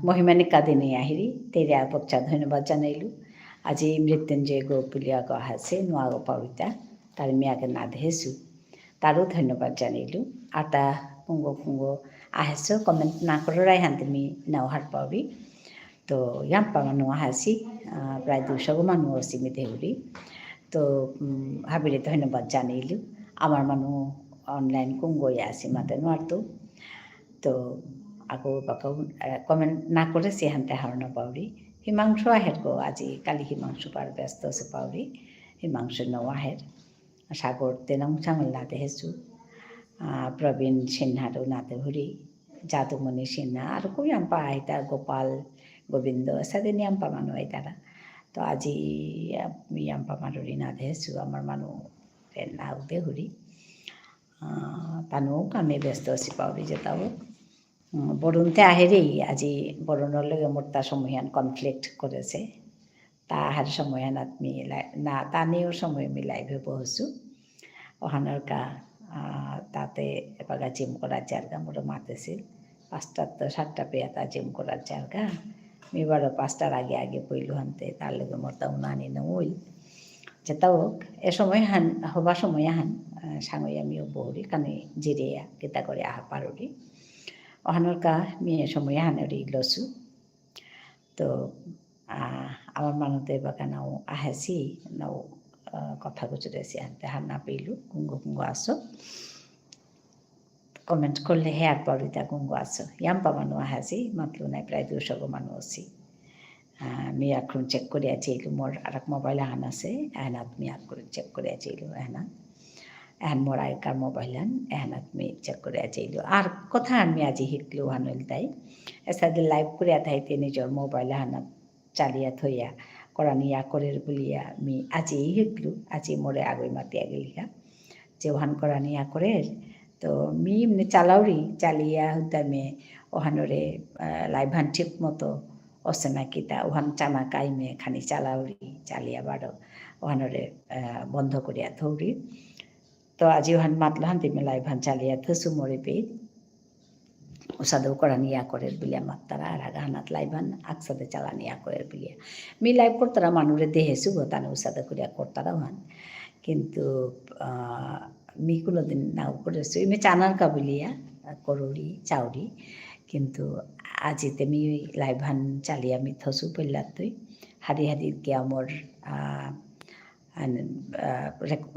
মহিমানিকা দিনে আহিৰি তেৰে পচ্চা ধন্যবাদ জানাইলোঁ আজি মৃত্যুঞ্জয় গৌপুলিয়াক আহাচে নোয়াগ পাউৰিতা তাৰ মিয়াকে নাধেছোঁ তাৰো ধন্যবাদ জানিলোঁ আটা কুংগ আহেছো কমেণ্ট নাকৰাই হান্তিমি নাওহাত পাউৰি তো ইয়াম্পা মানুহ আহাচি প্ৰায় 200 মানুহ আছে মিধেউৰি তো হাবিৰে ধন্যবাদ জানিলোঁ আমাৰ মানুহ অনলাইন কুংগই আছে মাতে নোৱাৰতো তো আকৌ বাকাও কমেণ্ট না করেছি হান্তে হারনা পাউরি হিমাংশু আহের গো আজি কালি হিমাংশু পার ব্যস্ত আছে পাউরি হিমাংশু নৌ আহের সাগর তেনাং চাঙল নাতে হেসু প্রবীণ সিনহারও নাতে ভরি যাদুমণি সিনহা আর কই আম্পা আইতা গোপাল গোবিন্দ সাথে নিয়াম্পা মানুষ আইতারা তো আজি আম্পা মানুরি নাতে হেসু আমার মানুষ নাও দে হরি তানো কামে ব্যস্ত আছি পাউরি যেতাও বৰুণতে আহেৰেই আজি বৰুণলৈকে মোৰ তাৰ সমূহীয়ান কনফ্লিক্ট করেছে তাহার সমূহীয়ানাত মিলাই না তানেও সময় মিলাই ভেব হসু ওখানোর কা তাতে এবার জিম করার জায়গা মোটা মাতেছিল 5টার তো 7টা পেয়ে তা জিম করার জায়গা এবারও 5টার আগে পইলু হানতে তার লগে মোর তাও নানি নইল যেতাও এ সময় হান হবার সময় হান সাঙই আমিও বৌরি কানে জিরিয়া গীতা করে আহা পারুরি ওখানোর কা মেয়ে সময় হানারি লসু তো আমার মানুষদের বাগা নাও আহেছি নাও কথা গুজরেছি আনতে হার না পেলু কুঙ্গ আসো কমেন্ট করলে হেয়ার পাউরিতা কুঙ্গ আসো ইয়াম্পা মানুষ আহেছি মাতলু নাই প্রায় 200 মানুষ আছি মি এখন চেক করে আছিলু মোর আর এক মোবাইল হান আছে এহনাত মি করে চেক করে আছিলু এহনাত এহান মোর আগেকার মোবাইল হান এহানাত মি চেক করে আছিলু আর কথা আমি আজি শিকলু হানল তাই এসাদে লাইভ করে থাইতে নিজের মোবাইল হানাত চালিয়া থইয়া করানিয়া করের বলিয়া মি আজি শিকলু আজি মোরে আগই মাতিয়া গেলিকা যে ওহান করানিয়া করের তো মি এমনি চালাউরি চালিয়া হুদামে ওহানরে লাইভ হান ঠিক মতো অসেনা কিতা ওহান চানা কাইমে খানি চালাউরি চালিয়া বাড়ো ওহানরে বন্ধ করিয়া থৌরি তো আজি ওহান মাতলো হান তুমি লাইভ হান চালিয়া থসু মরে পেয়ে ওসাদেও করানিয়া করের বিলিয়া মাত্তারা আর আগাহানাত লাইভান আকসাদে চালানিয়া করের বিলিয়া মি লাইভ করতারা মানুরে দেহেছু তানে ওসাদে করিয়া করতারা হান কিন্তু মি কোনোদিন নাও করেছো এমনি চানার কাবুলিয়া করুরি চাউরি কিন্তু আজিতে মি লাইভান চালিয়া মি থসু পেলার তুই হারি গিয়া মোর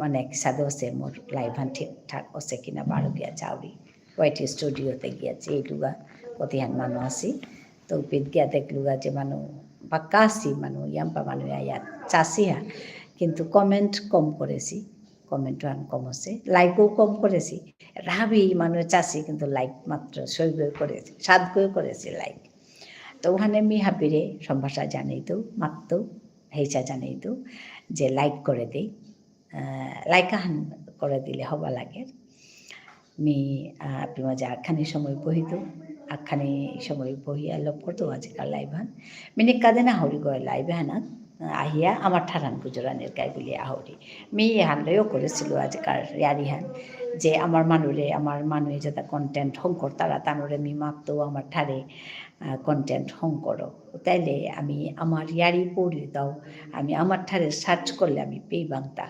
মানে সাদে আছে মোর লাইভান ঠিকঠাক আছে কিনা বারো গিয়া চাউরি হোয়াইট স্টুডিওতে গিয়েছি এইলুগা কতিহান মানুষ আছি তো পিত গিয়া দেখলুগা যে মানুষ বাক্কা আছি মানুষ ইয়াম্পা মানুষ ইয়াত চাষিহা কিন্তু কমেন্ট কম করেছি কমেন্টও আন কম আছে লাইকও কম করেছি রাবি মানুষ চাষি কিন্তু লাইক মাত্র 6 করেছে 7 করেছি লাইক তো ওখানে মি হাবিরে সম্ভাষা জানাইতো মাত্র হেইচা জানাইতো যে লাইক করে দেই লাইকাহান করে দিলে হবা লাগে মি pimaja akhani সময় বহিত akhani সময় বহিয়া লব করতো আজিকাল লাইভান মিনি কাদেনা হরি গয় লাইভে হানা আহিয়া আমার ঠারান গুজরানের গাই বলি আহরি মি হানলেও করেছিল আজিকার ইয়ারিহান যে আমার মানুয়ে যেটা কন্টেন্ট হংকর তারা তানুরে মি মাপতো আমার ঠারে কন্টেন্ট হংকর তাইলে আমি আমার ইয়ারি পড়ি দাও আমি আমার ঠারে সার্চ করলে আমি পেই বাংতা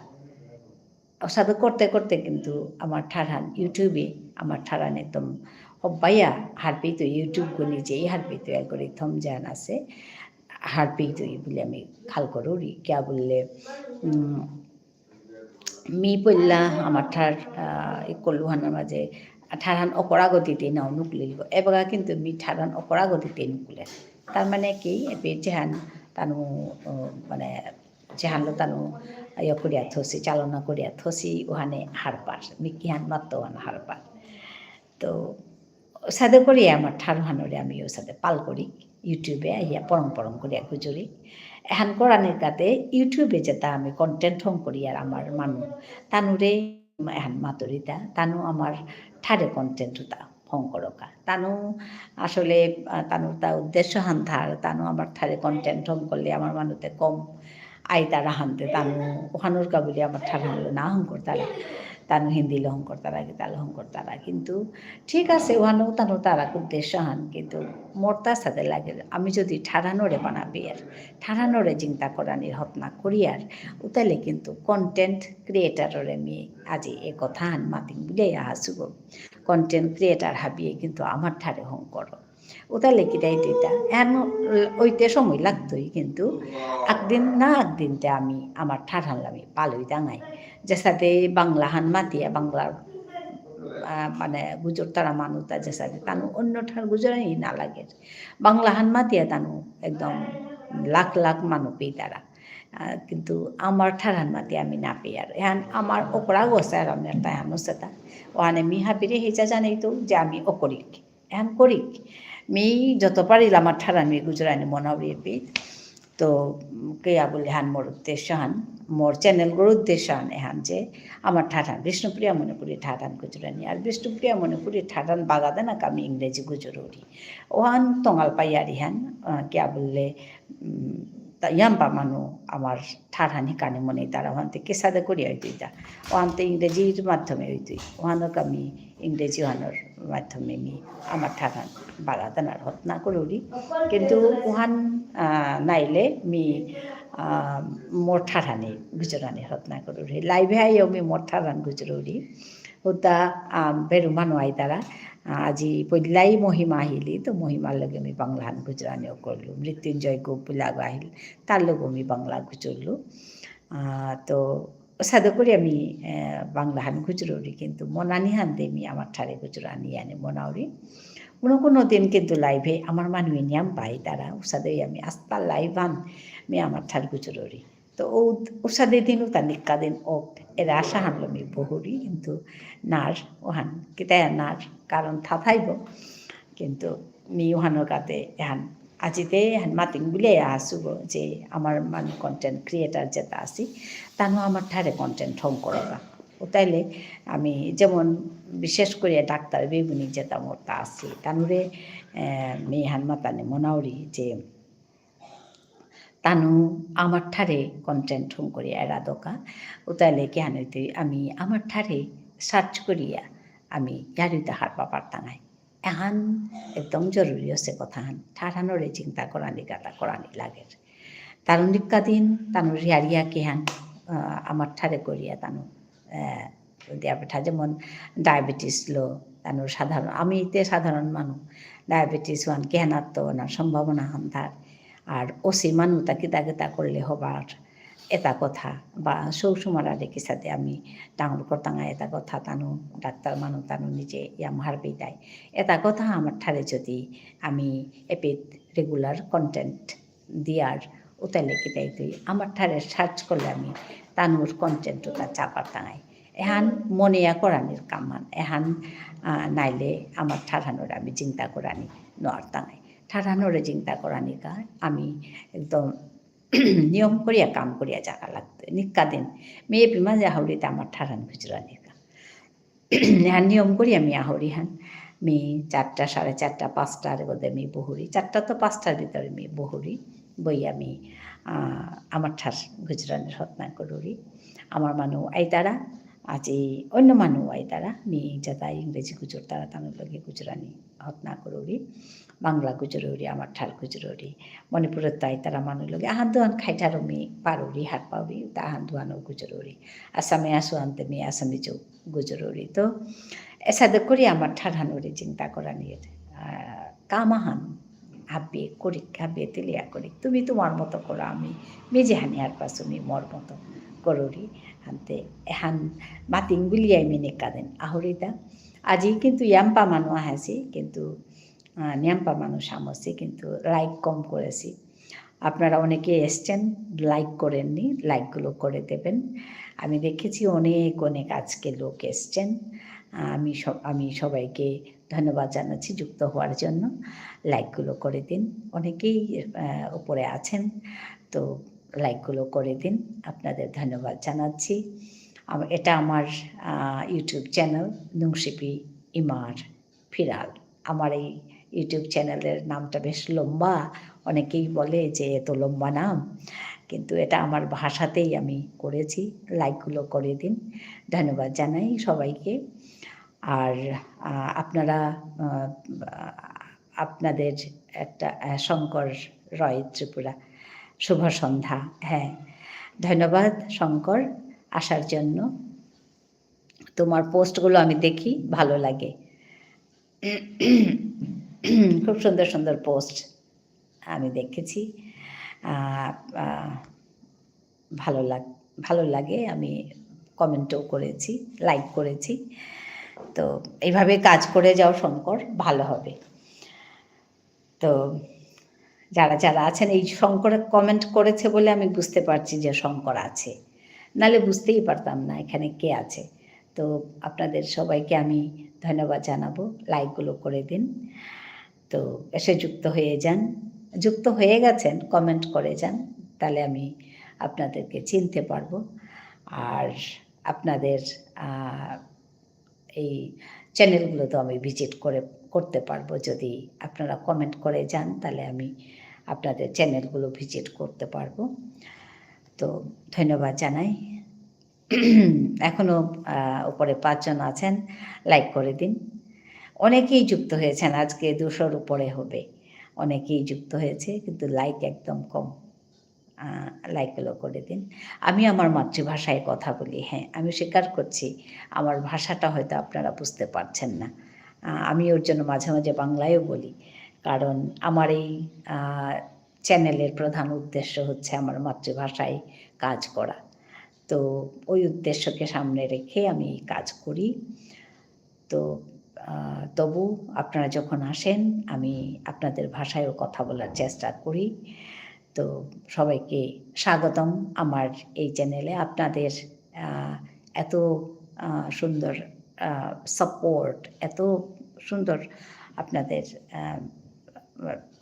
সাথে করতে করতে কিন্তু আমার ঠারান ইউটিউবে আমার ঠারান একদম হব্বাইয়া হারপেই তো ইউটিউব গো নিজেই হারপেই তো অ্যালগরিথম জ্ঞান আছে হারপেই তো বলে আমি খাল করি কিয়া বললে মি পল্লা আমার ঠার কল্লুহানের মাঝে ঠারান অপরাগতিতে নাও নুকলিল এবার কিন্তু মি ঠারান অপরাগতিতে নুকুলে তার মানে কি এবে যেহান তানু মানে যেহানলো তানু ইয়ে করিয়া থসি চালনা করিয়া থসি ওখানে হারপার মিকিহান মাত্তওয়ান হারপার তো সাদে করিয়া আমার ঠারহানরে আমি ও সাথে পাল করি ইউটিউবে ইয়া পরং করিয়া গুজরি এহান করানের কাতে ইউটিউবে যেটা আমি কন্টেন্ট হং করি আর আমার মানু তানুরে এহান মাতুরিতা তানু আমার ঠারে কন্টেন্ট তা হং করকা তানু আসলে তানু তা উদ্দেশ্য হান্ধার তানু আমার ঠারে কন্টেন্ট হং করলে আমার মানুতে কম আই তারা হানতে তানু ওখানোর কাবুলি আমার ঠার হানলো না হং করতারা তানু হিন্দি লহংকর তারা গীতা লহংকর তারা কিন্তু ঠিক আছে ওহানেও তানু তারা উদ্দেশ্য হান কিন্তু মোর তার সাথে লাগে আমি যদি ঠারানোরে বানাবি আর ঠারানোরে চিন্তা করানির হতনা করি আর উতালে কিন্তু কন্টেন্ট ক্রিয়েটাররে আমি আজি এ কথা হান মাতিং বিলে হাসুব কন্টেন্ট ক্রিয়েটার হাবিয়ে কিন্তু আমার ঠারে হং করো ওতালে কিটাই দিতা এন ওইতে সময় লাগতোই কিন্তু একদিনতে আমি আমার ঠার হানলামি পালই দাঙাই যে সাথে বাংলা হান মাতিয়া বাংলার মানে গুজর তারা মানুতা যে সাথে তানু অন্য ঠার গুজরাই না লাগে বাংলা হান মাতিয়া তানু একদম লাখ লাখ মানু পেয়ে তারা কিন্তু আমার ঠারান মাতি আমি না পেয়ে আর এখন আমার ওকরা গোসা আর আমি তাই হানো সেটা ওখানে মি হাবিরে হেঁচা জানেই তো যে আমি অকরিক এখন করিক মি যত পারিল আমার ঠারান মি গুজরানি মনাবরিয়ে পেয়ে তো কেয়া বলে হান মোর উদ্দেশ্য হান মোর চ্যানেলগুলোর উদ্দেশ্য হান এহান যে আমার ঠাঠান বিষ্ণুপ্রিয়া মণিপুরি ঠাঠান গুজরানি আর বিষ্ণুপ্রিয়া মণিপুরি ঠাঠান বাগাদে না আমি ইংরেজি গুজরি ওহান টঙাল পাইয়ারি হান কেয়া বললে ইয়াম্পা মানু আমার ঠাঠান হিকানি মনে তারা ওহানতে কেসাদে করি হইতুই তা ওহানতে ইংরেজির মাধ্যমে হইতুই ওহানক আমি ইংরেজি ওহানোর মাধ্যমে আমি আমার ঠাঠান বাগাদানার হতনা করি কিন্তু ওহান নাইলে মি মোর ঠাঠানি গুজরানি হতনা করি লাইভে আইও মি মোর ঠাঠান গুজরি ওটা বেরু মানু আই তারা আজি পইলাই মহিমা আহিলি তো মহিমার লগে আমি বাংলাহান গুজরানিও করলু মৃত্যুঞ্জয় গোপুলাগ আহিল তার লগে আমি বাংলা গুজরলু তো সাদে করে আমি বাংলাহান গুজরি কিন্তু মনানি হানতে আমি আমার ঠারে গুজরানি আনি মনাওরি কোনো দিন কিন্তু লাইভে আমার মানুষ নিয়াম পাই তারা উসাদে আমি আস্তা লাইভ আন আমি আমার ঠার গুজরি তো উসাদে দিনও তার নিকা দিন ওক এর আশা হানলো আমি বহুরি কিন্তু নার ওহান কিতাই নার কারণ থাথাইব কিন্তু মি ওহানোর কাতে এহান আজিতে এহান মাতিং বুলে আসুব যে আমার মানে কন্টেন্ট ক্রিয়েটার যেটা আছি তানো আমার ঠারে কন্টেন্ট হং করবা তাইলে আমি যেমন বিশেষ করে ডাক্তার বেগুনি যেটা মোর তা আছি তানুরে মেহান মাতানে মনাউরি যে তানু আমার ঠারে কন্টেন্ট হং করি এরা দোকা তাইলে কেন হইতে আমি আমার ঠারে সার্চ করিয়া আমি ইয়ারিতে হারপা পারতাঙাই এহান একদম জরুরি আছে কথা হান ঠারানোরে চিন্তা করানি গাতা করানি লাগে তারুন নিকা দিন তানুর রিয়ারিয়া কেহান আমার ঠারে করিয়া তানু দিয়া পিঠা যেমন ডায়াবেটিস লো তানুর সাধারণ আমি এতে সাধারণ মানুষ ডায়াবেটিস ওয়ান কেহানার তো ওনার সম্ভাবনা হান্ধার আর ওসি মানুষ তাকে তা করলে হবার এটা কথা বা সৌসুমারা রেখে সাথে আমি ডাঙর করতাঙা এটা কথা তানু ডাক্তার মানুষ তানু নিজে ইয়াম হারবেই দেয় এটা কথা আমার ঠারে যদি আমি এপে রেগুলার কন্টেন্ট দিয়ার ওতালে কিতাই তুই আমার ঠারে সার্চ করলে আমি তানুর কন্টেন্ট ওটা চাপার টাঙাই এহান মনিয়া করানির কামান এহান নাইলে আমার ঠাঠানোর আমি চিন্তা করানি নোয়ার টাঙাই ঠাঠানোরে চিন্তা করানি কা আমি একদম নিয়ম করিয়া কাম করিয়া জাগা লাগতো নিকা দিন মেয়ে পিমা যা হাউড়িতে আমার ঠাঠান খুচরানি কা ह्यान नियम करी आमी आहुरी हान मी 4टा 4:30 5टार मध्य मी बहुरी 4टा तो 5टार भितर मी बहुरी बई आमी आमार ठार गुजरानी रत्ना करूरी आमार मानु आइतारा আজি অন্য মানুহ আই তারা মি যাতা ইংরেজি গুজর তারা তামিল লগে গুজরানি হতনা করুরি বাংলা গুজরুরি আমার ঠার গুজরুরি মণিপুরের তাই তারা মানুষ লগে আহান দুহান খাইঠারো মি পারুরি হাত পাউরি তা আহান দুহানও গুজরুরি আসামে আসু আনতে মি আসামি চৌ গুজরুরি তো এসাদে করি আমার ঠার হানুরি চিন্তা করা নিয়ে কামাহান হাবিয়ে করি হাবিয়ে তেলিয়া করি তুমি তোমার মতো করো আমি মেজে হানি আর পাশো মি মর মতো করুরি hantu ehan mating buliai minekaden ahorita aji kintu yampa manu ahasi kintu নিয়াম্পা মানুষ আমছি কিন্তু লাইক কম করেছি আপনারা অনেকে এসছেন লাইক করেননি লাইকগুলো করে দেবেন আমি দেখেছি অনেক অনেক আজকে লোক এসছেন আমি সবাইকে ধন্যবাদ জানাচ্ছি যুক্ত হওয়ার জন্য লাইকগুলো করে দিন অনেকেই উপরে আছেন তো লাইকগুলো করে দিন আপনাদের ধন্যবাদ জানাচ্ছি এটা আমার ইউটিউব চ্যানেল নুংশিপি ইমার ফিরাল আমার এই ইউটিউব চ্যানেলের নামটা বেশ লম্বা অনেকেই বলে যে এত লম্বা নাম কিন্তু এটা আমার ভাষাতেই আমি করেছি লাইকগুলো করে দিন ধন্যবাদ জানাই সবাইকে আর আপনারা আপনাদের একটা শঙ্কর রয় ত্রিপুরা শুভ সন্ধ্যা হ্যাঁ ধন্যবাদ শঙ্কর আসার জন্য তোমার পোস্টগুলো আমি দেখি ভালো লাগে খুব সুন্দর সুন্দর পোস্ট আমি দেখেছি ভালো লাগে আমি কমেন্টও করেছি লাইক করেছি তো এইভাবে কাজ করে যাও শঙ্কর ভালো হবে তো যারা যারা আছেন এই শঙ্কর কমেন্ট করেছে বলে আমি বুঝতে পারছি যে শঙ্কর আছে নালে বুঝতেই পারতাম না এখানে কে আছে তো আপনাদের সবাইকে আমি ধন্যবাদ জানাবো লাইকগুলো করে দিন তো এসে যুক্ত হয়ে গেছেন কমেন্ট করে যান তাহলে আমি আপনাদেরকে চিনতে পারবো আর আপনাদের এই চ্যানেলগুলো তো আমি ভিজিট করতে পারবো যদি আপনারা কমেন্ট করে যান তাহলে আমি আপনাদের চ্যানেলগুলো ভিজিট করতে পারবো তো ধন্যবাদ জানাই এখনও উপরে 5 জন আছেন লাইক করে দিন অনেকেই যুক্ত হয়েছেন আজকে 200-র উপরে হবে অনেকেই যুক্ত হয়েছে কিন্তু লাইক একদম কম লাইকগুলো করে দিন আমি আমার মাতৃভাষায় কথা বলি হ্যাঁ আমি স্বীকার করছি আমার ভাষাটা হয়তো আপনারা বুঝতে পারছেন না আমি ওর জন্য মাঝে মাঝে বাংলায়ও বলি কারণ আমার এই চ্যানেলের প্রধান উদ্দেশ্য হচ্ছে আমার মাতৃভাষায় কাজ করা তো ওই উদ্দেশ্যকে সামনে রেখে আমি কাজ করি তো তবু আপনারা যখন আসেন আমি আপনাদের ভাষায়ও কথা বলার চেষ্টা করি তো সবাইকে স্বাগতম আমার এই চ্যানেলে আপনাদের এত সুন্দর সাপোর্ট এত সুন্দর আপনাদের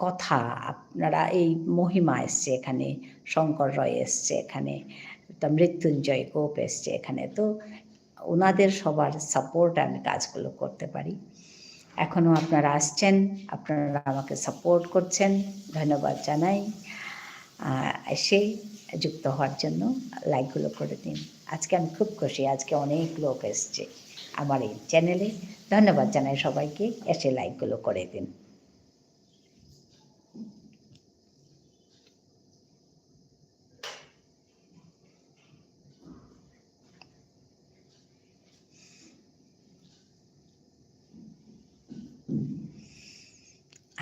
কথা আপনারা এই মহিমা এসছে এখানে শঙ্কর রয় এসছে এখানে মৃত্যুঞ্জয় গোপ এসছে এখানে তো ওনাদের সবার সাপোর্ট আমি কাজগুলো করতে পারি এখনও আপনারা আসছেন আপনারা আমাকে সাপোর্ট করছেন ধন্যবাদ জানাই এসে যুক্ত হওয়ার জন্য লাইকগুলো করে দিন আজকে আমি খুব খুশি আজকে অনেক লোক এসছে আমার এই চ্যানেলে ধন্যবাদ জানাই সবাইকে এসে লাইকগুলো করে দিন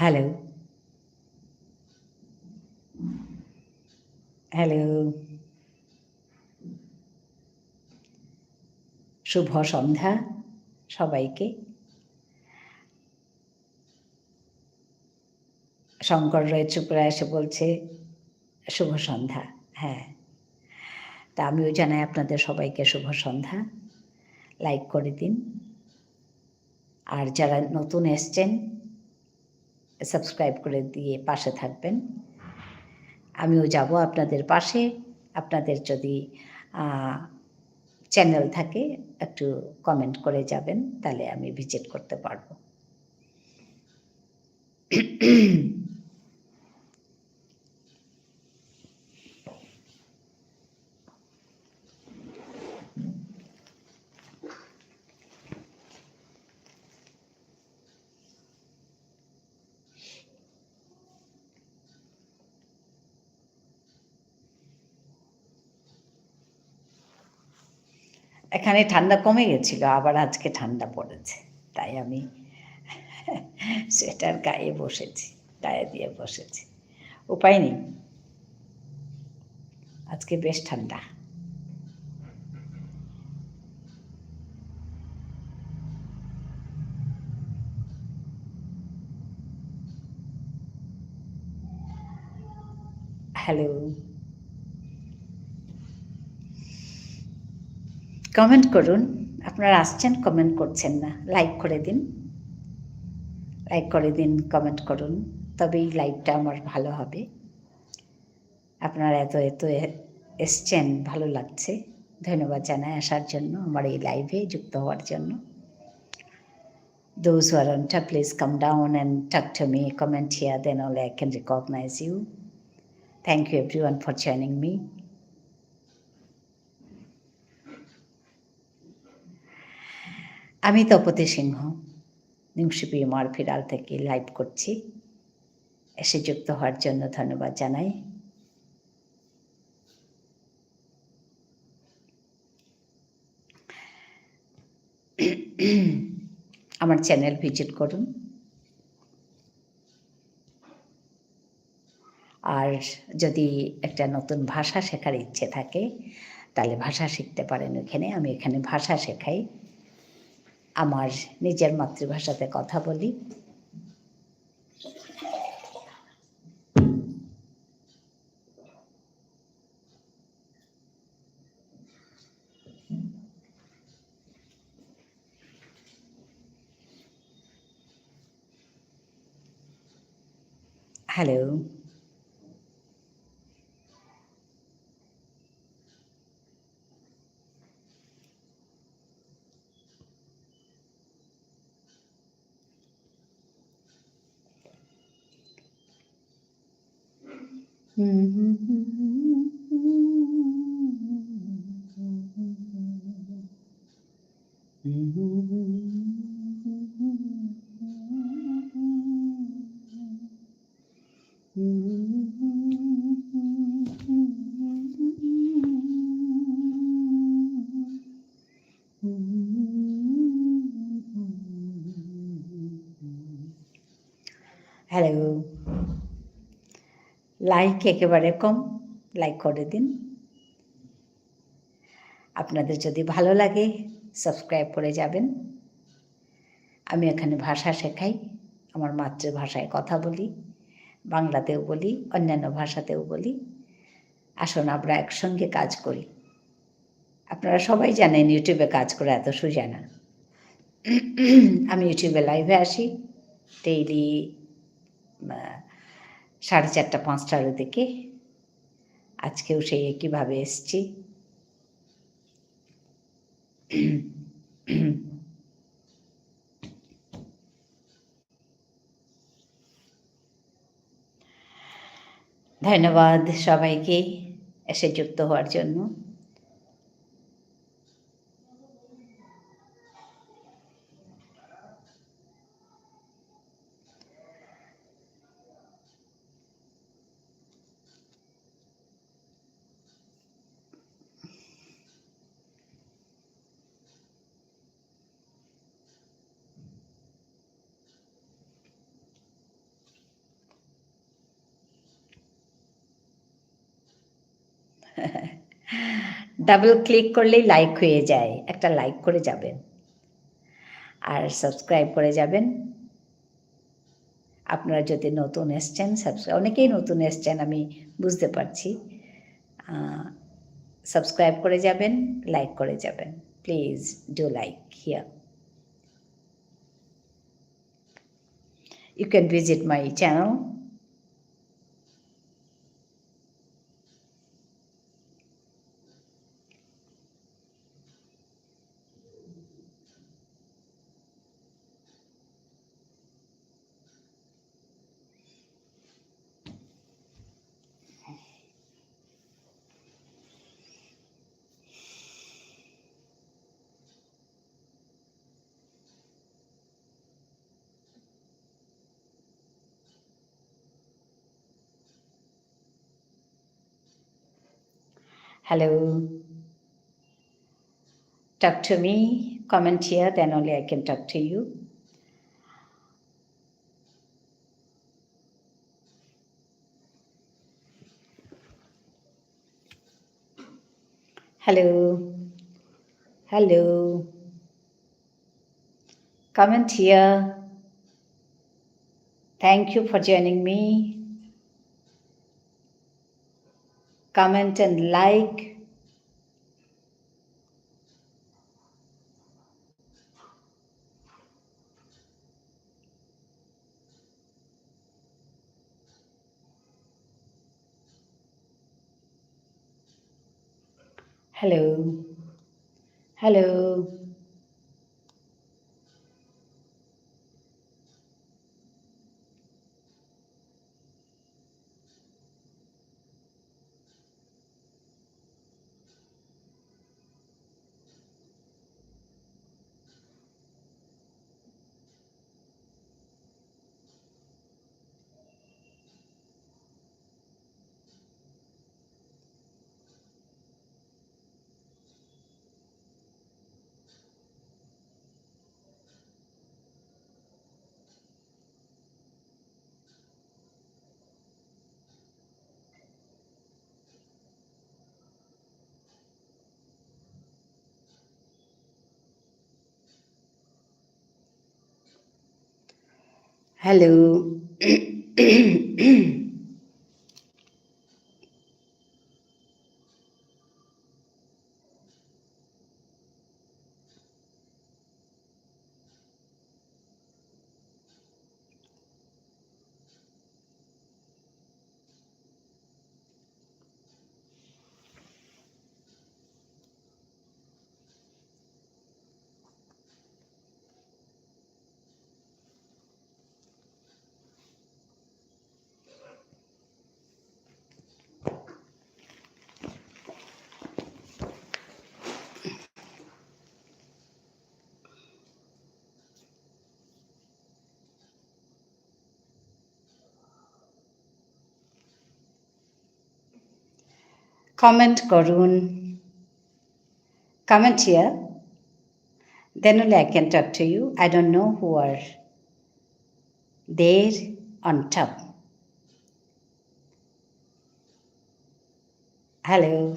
হ্যালো শুভ সন্ধ্যা সবাইকে শঙ্কর রয় ত্রিপুরা এসে বলছে শুভ সন্ধ্যা হ্যাঁ তা আমিও জানাই আপনাদের সবাইকে শুভ সন্ধ্যা লাইক করে দিন আর যারা নতুন এসছেন সাবস্ক্রাইব করে দিয়ে পাশে থাকবেন আমিও যাব আপনাদের পাশে আপনাদের যদি চ্যানেল থাকে একটু কমেন্ট করে যাবেন, তাহলে আমি ভিজিট করতে পারবো। এখানে ঠান্ডা কমে গেছিল, আবার আজকে ঠান্ডা পড়েছে, তাই আমি সোয়েটার গায়ে বসেছি, গায়ে দিয়ে বসেছি, উপায় নেই, আজকে বেশ ঠান্ডা। হ্যালো, কমেন্ট করুন। আপনারা আসছেন, কমেন্ট করছেন না, লাইক করে দিন, লাইক করে দিন, কমেন্ট করুন, তবেই লাইভটা আমার ভালো হবে। আপনারা এত এত এসছেন, ভালো লাগছে, ধন্যবাদ জানাই আসার জন্য, আমার এই লাইভে যুক্ত হওয়ার জন্য। Those who are on top, please come down and talk to me, comment here, then only I can recognize you. Thank you everyone for joining me. আমি তপতি সিংহ নিউশিপিএমআর ফিরাল থেকে লাইভ করছি। এসে যুক্ত হওয়ার জন্য ধন্যবাদ জানাই। আমার চ্যানেল ভিজিট করুন, আর যদি একটা নতুন ভাষা শেখার ইচ্ছে থাকে তাহলে ভাষা শিখতে পারেন ওখানে। আমি এখানে ভাষা শেখাই, আমার নিজের মাতৃভাষাতে কথা বলি। হ্যালো, হ্যালো, লাইক একেবারে কম, লাইক করে দিন। আপনাদের যদি ভালো লাগে সাবস্ক্রাইব করে যাবেন। আমি এখানে ভাষা শেখাই, আমার মাতৃভাষায় কথা বলি, বাংলাতেও বলি, অন্যান্য ভাষাতেও বলি। আসুন আমরা একসঙ্গে কাজ করি। আপনারা সবাই জানেন ইউটিউবে কাজ করা এত সোজা না। আমি ইউটিউবে লাইভে আসি ডেইলি 4:30 5টার দিকে। আজকেও সেই একইভাবে এসছি। ধন্যবাদ সবাইকে এসে যুক্ত হওয়ার জন্য। ডাবল ক্লিক করলেই লাইক হয়ে যায়, একটা লাইক করে যাবেন আর সাবস্ক্রাইব করে যাবেন। আপনারা যদি নতুন এসছেন, অনেকেই নতুন এসছেন আমি বুঝতে পারছি। সাবস্ক্রাইব করে যাবেন, লাইক করে যাবেন, please do like here. You can visit my channel. Hello. Talk to me. Comment here, then only I can talk to you. Hello. Hello. Comment here. Thank you for joining me. Comment and like. Hello. Hello. Hello. Comment Karun. Comment here. Then only I can talk to you. I don't know who are there on top. Hello.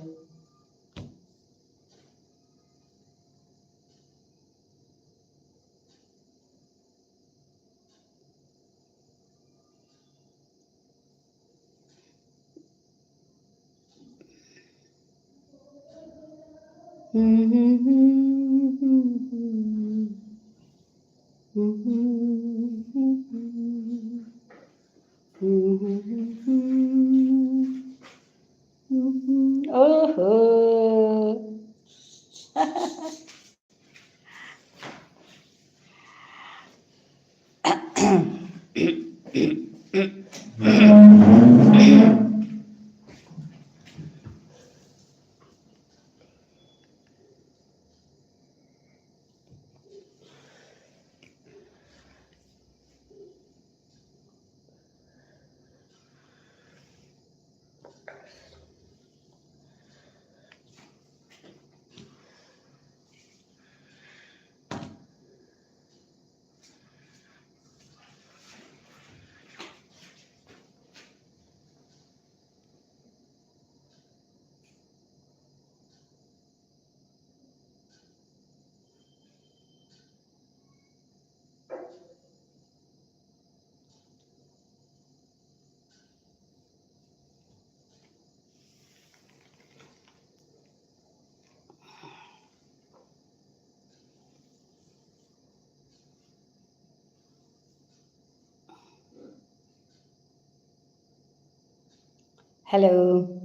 Oh. Hello.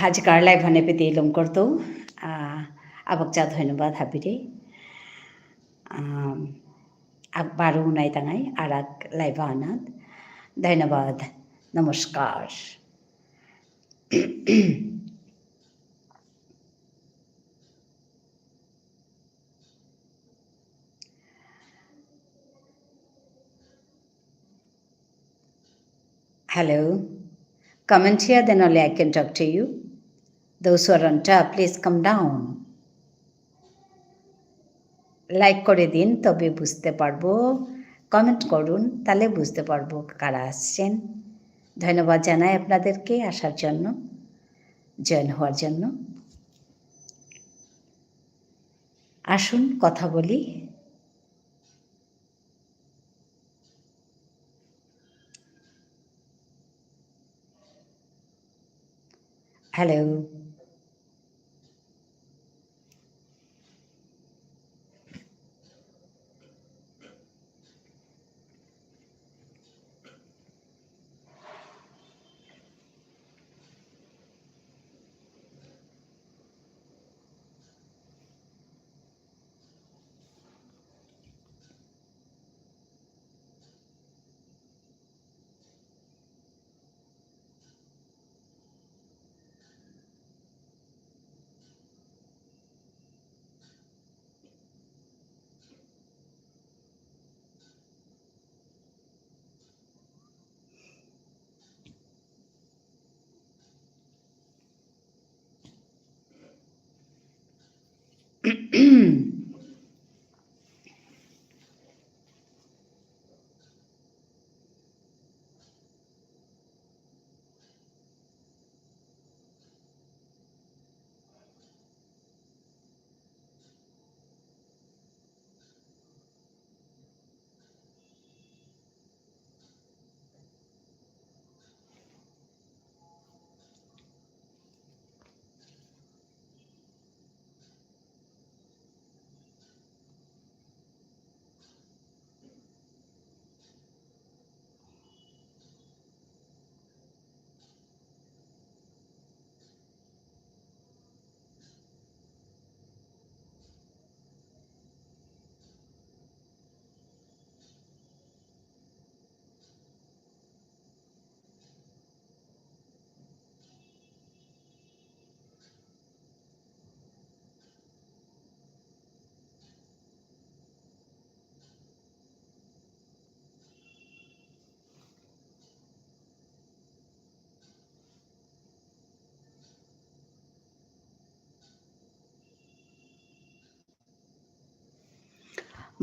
আজিকাৰ live হানে পেতি লম করতো আবক যা ধন্যবাদ হাবিরে বারো নাই তাঙাই আর এক লাইভ আনাত ধন্যবাদ নমস্কার Hello. Comment here, then only I can talk to you. Those who are on top, please come down. Like করে দিন, তবে বুঝতে পারবো। কমেন্ট করুন, তাহলে বুঝতে পারবো কারা আসছেন। ধন্যবাদ জানাই আপনাদেরকে আসার জন্য, জয়েন হওয়ার জন্য। আসুন কথা বলি। হ্যালো।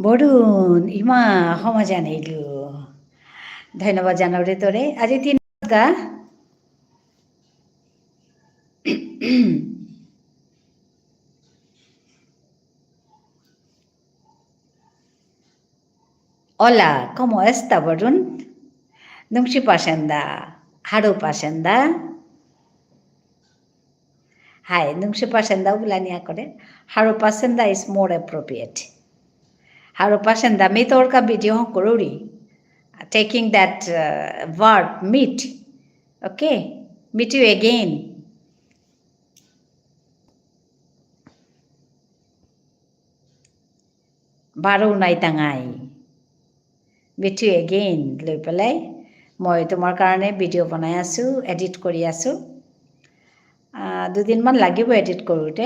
বৰুণ ইমা সময় জানাইলো ধন্যবাদ জানাও রে তোরে আজি 3 গা Hola, ¿cómo está, Varun? Nungshi pasenda, Haru pasenda. Hi, Nungshi pasenda ulania kore. Haru pasenda is more appropriate. Haru pasenda mi torka video korori. Taking that verb meet. Okay, meet you again. Baru nai tangai. Meet you again. লৈ পেলাই মই তোমাৰ কাৰণে ভিডিঅ' বনাই আছোঁ, edit কৰি আছোঁ। 2 দিনমান লাগিব এডিট কৰোঁতে।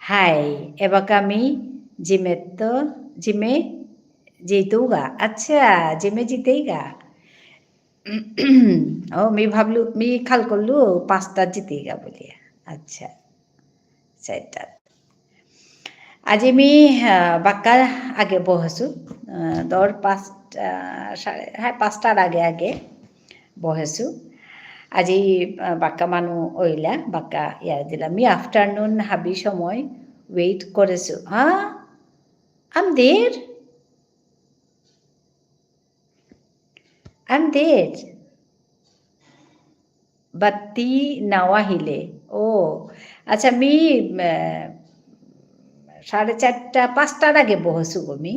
হাই এবাকা আমি জিমে জিতুগা আচ্ছা জিমে জিতেইগা ও মি খাল করলু 5টা জিতেইগা বলি আচ্ছা সেটা আজি আমি বাক্কা আগে বহেছোঁ 5টাৰ আগে বহেছোঁ আজি বাক্কা মানুহ ওইলা বাক্কা ইয়ার দিলা মি আফটারনুন হাবি সময় ওয়েট করেছো I'm there বাতি নাওয়াহিলে ও আচ্ছা মি 4:30-5টাৰ আগে বহছোঁ গমি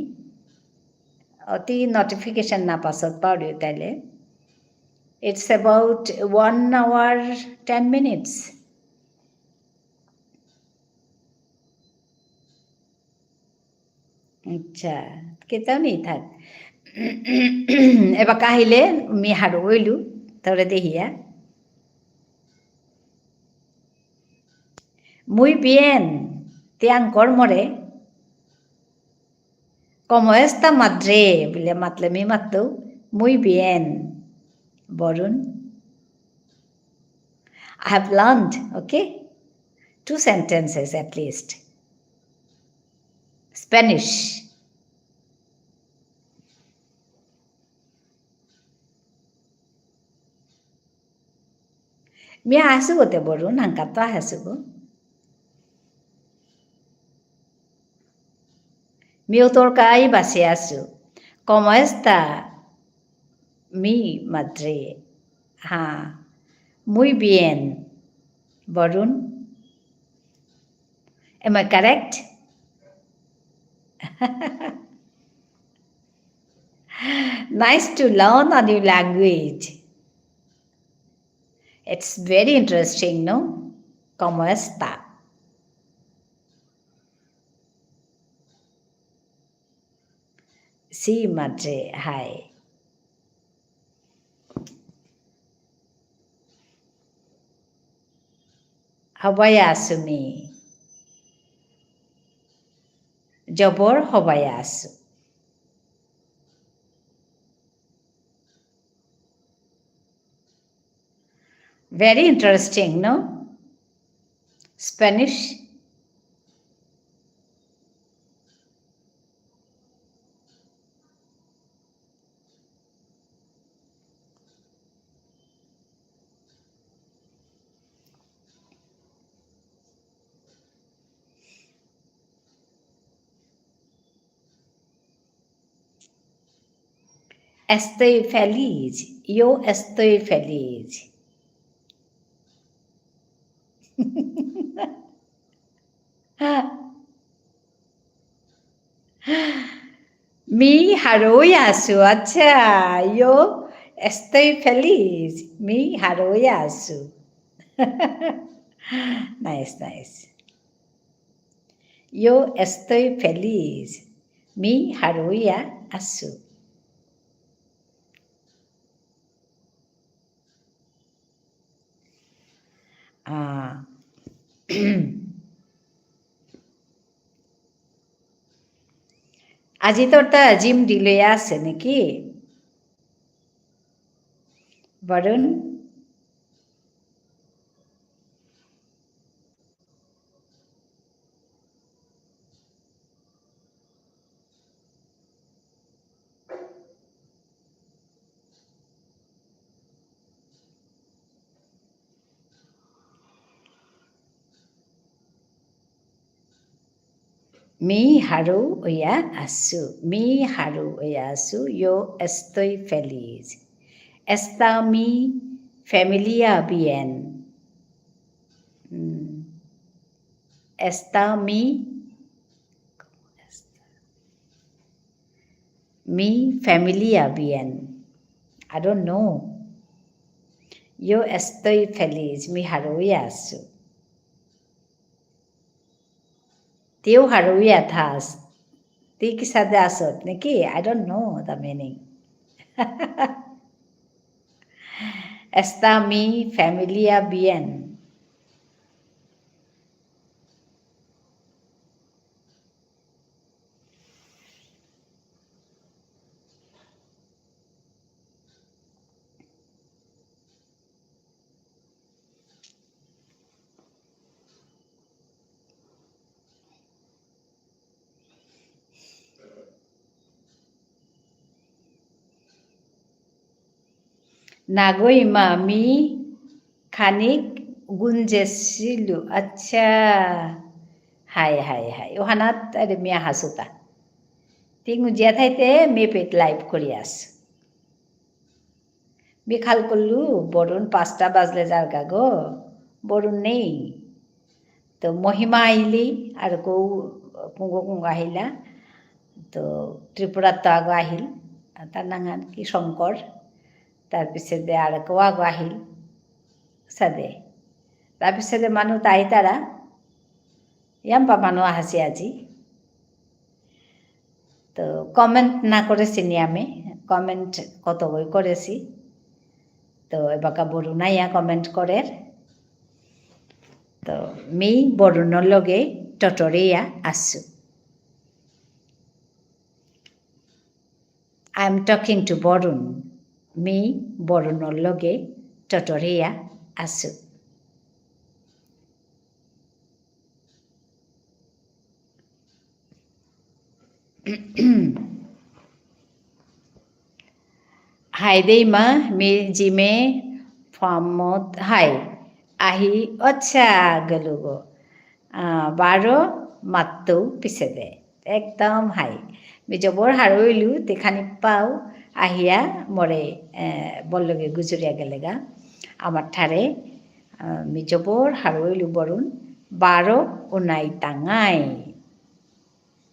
অতি নোটিফিকেশন না পাছত পাউৰি তাইলে It's about 1 hour 10 minutes. আচ্ছা কেইটাও থাক এবার কাহিলে মি হারু ওইলু তাহলে দেখিয়া muy bien te more como esta madre বলে মাতলে মি মাততো muy bien Borun I have learned okay 2 sentences at least Spanish মি হাসুগোতে বরুণ হাঙ্কা তো হাসুগো মিও তোর কাই বাসে আসু como esta mi madre হ্যাঁ muy bien Varun am I correct nice to learn a new language it's very interesting no como esta sí madre hi হবাই আসু মি জবর হবাই আসু very interesting no Spanish estoy feliz yo estoy feliz mi haroy asu acha yo estoy feliz mi haroy asu nice yo estoy feliz mi haroy asu আজি তোর তা gym delay আছে নাকি Varun mi haru oya asu mi haru oya asu yo estoy feliz está mi familia bien está mi familia bien I don't know yo estoy feliz mi haru oya asu Teu haruya thas. Ti kisade asot neki? I don't know the meaning. Está mi familia bien. Nagoima mi খানিক গুঞ্জেছিলো আচ্ছা high ওহানাত আরে মিয়া হাসুতা তিং Zia থাইতে মেপেট live করি আস বিখাল করলু বরুণ 5টা বাজলে যার গো বরুণ নেই তো মহিমা আইলি আর কৌ কুঙ্গ আহিলা তো ত্রিপুরার তো আগ আহিল তার নাঙান কি শঙ্কর তাৰপিছতে আৰু কোৱা আহিল চাদে তাৰপিছতে মানুহ তাই তাৰা ইয়াম্পা মানুহ আহাছে আজি তো কমেন্ট না করেছিনি আমি কমেন্ট কত বই করেছি তো এবাকা বড় নাইয়া কমেন্ট করের তো মি বড়ুনোর লগে টটরিয়া আসু I am talking to Borun. মি বরুণর লগে টটরিয়া আসু হাই দেইমা মি জিমে ফমত হাই আহি আচ্ছা গেলুগো 12 মাত্তৌ পিছে দে একদম হাই মিজবর হারইলু তেখানি পাও আহিয়া মরে বল্লগে গুজরিয়া গেলেগা আমার ঠারে মিজবর হারইলু বরুণ 12 উনাই তাঙাই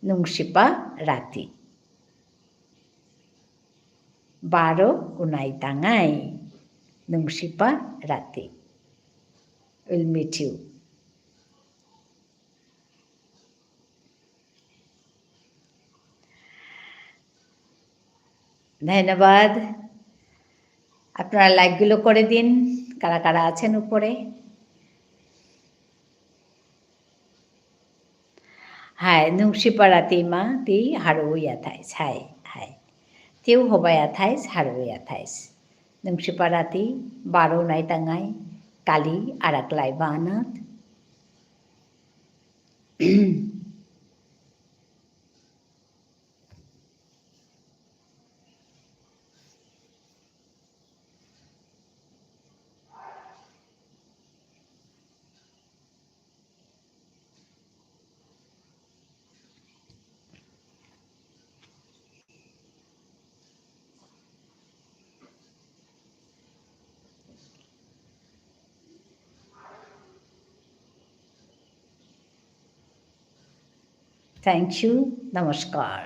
নুংসিপা রাতি 12 উনাই তাঙাই নুংসিপা রাতি উইল মিট ইউ ধন্যবাদ আপনারা লাইকগুলো করে দিন কারা কারা আছেন উপরে হাই নুংসিপারাতি মা তি হারুইয়া থাইস হাই হাই তেও হবায়া থাইস হারুইয়া থাইস নুংসিপারাতি 12 নাই তাঙাই কালি আরাকলাই বানাত থ্যাংক ইউ নমস্কার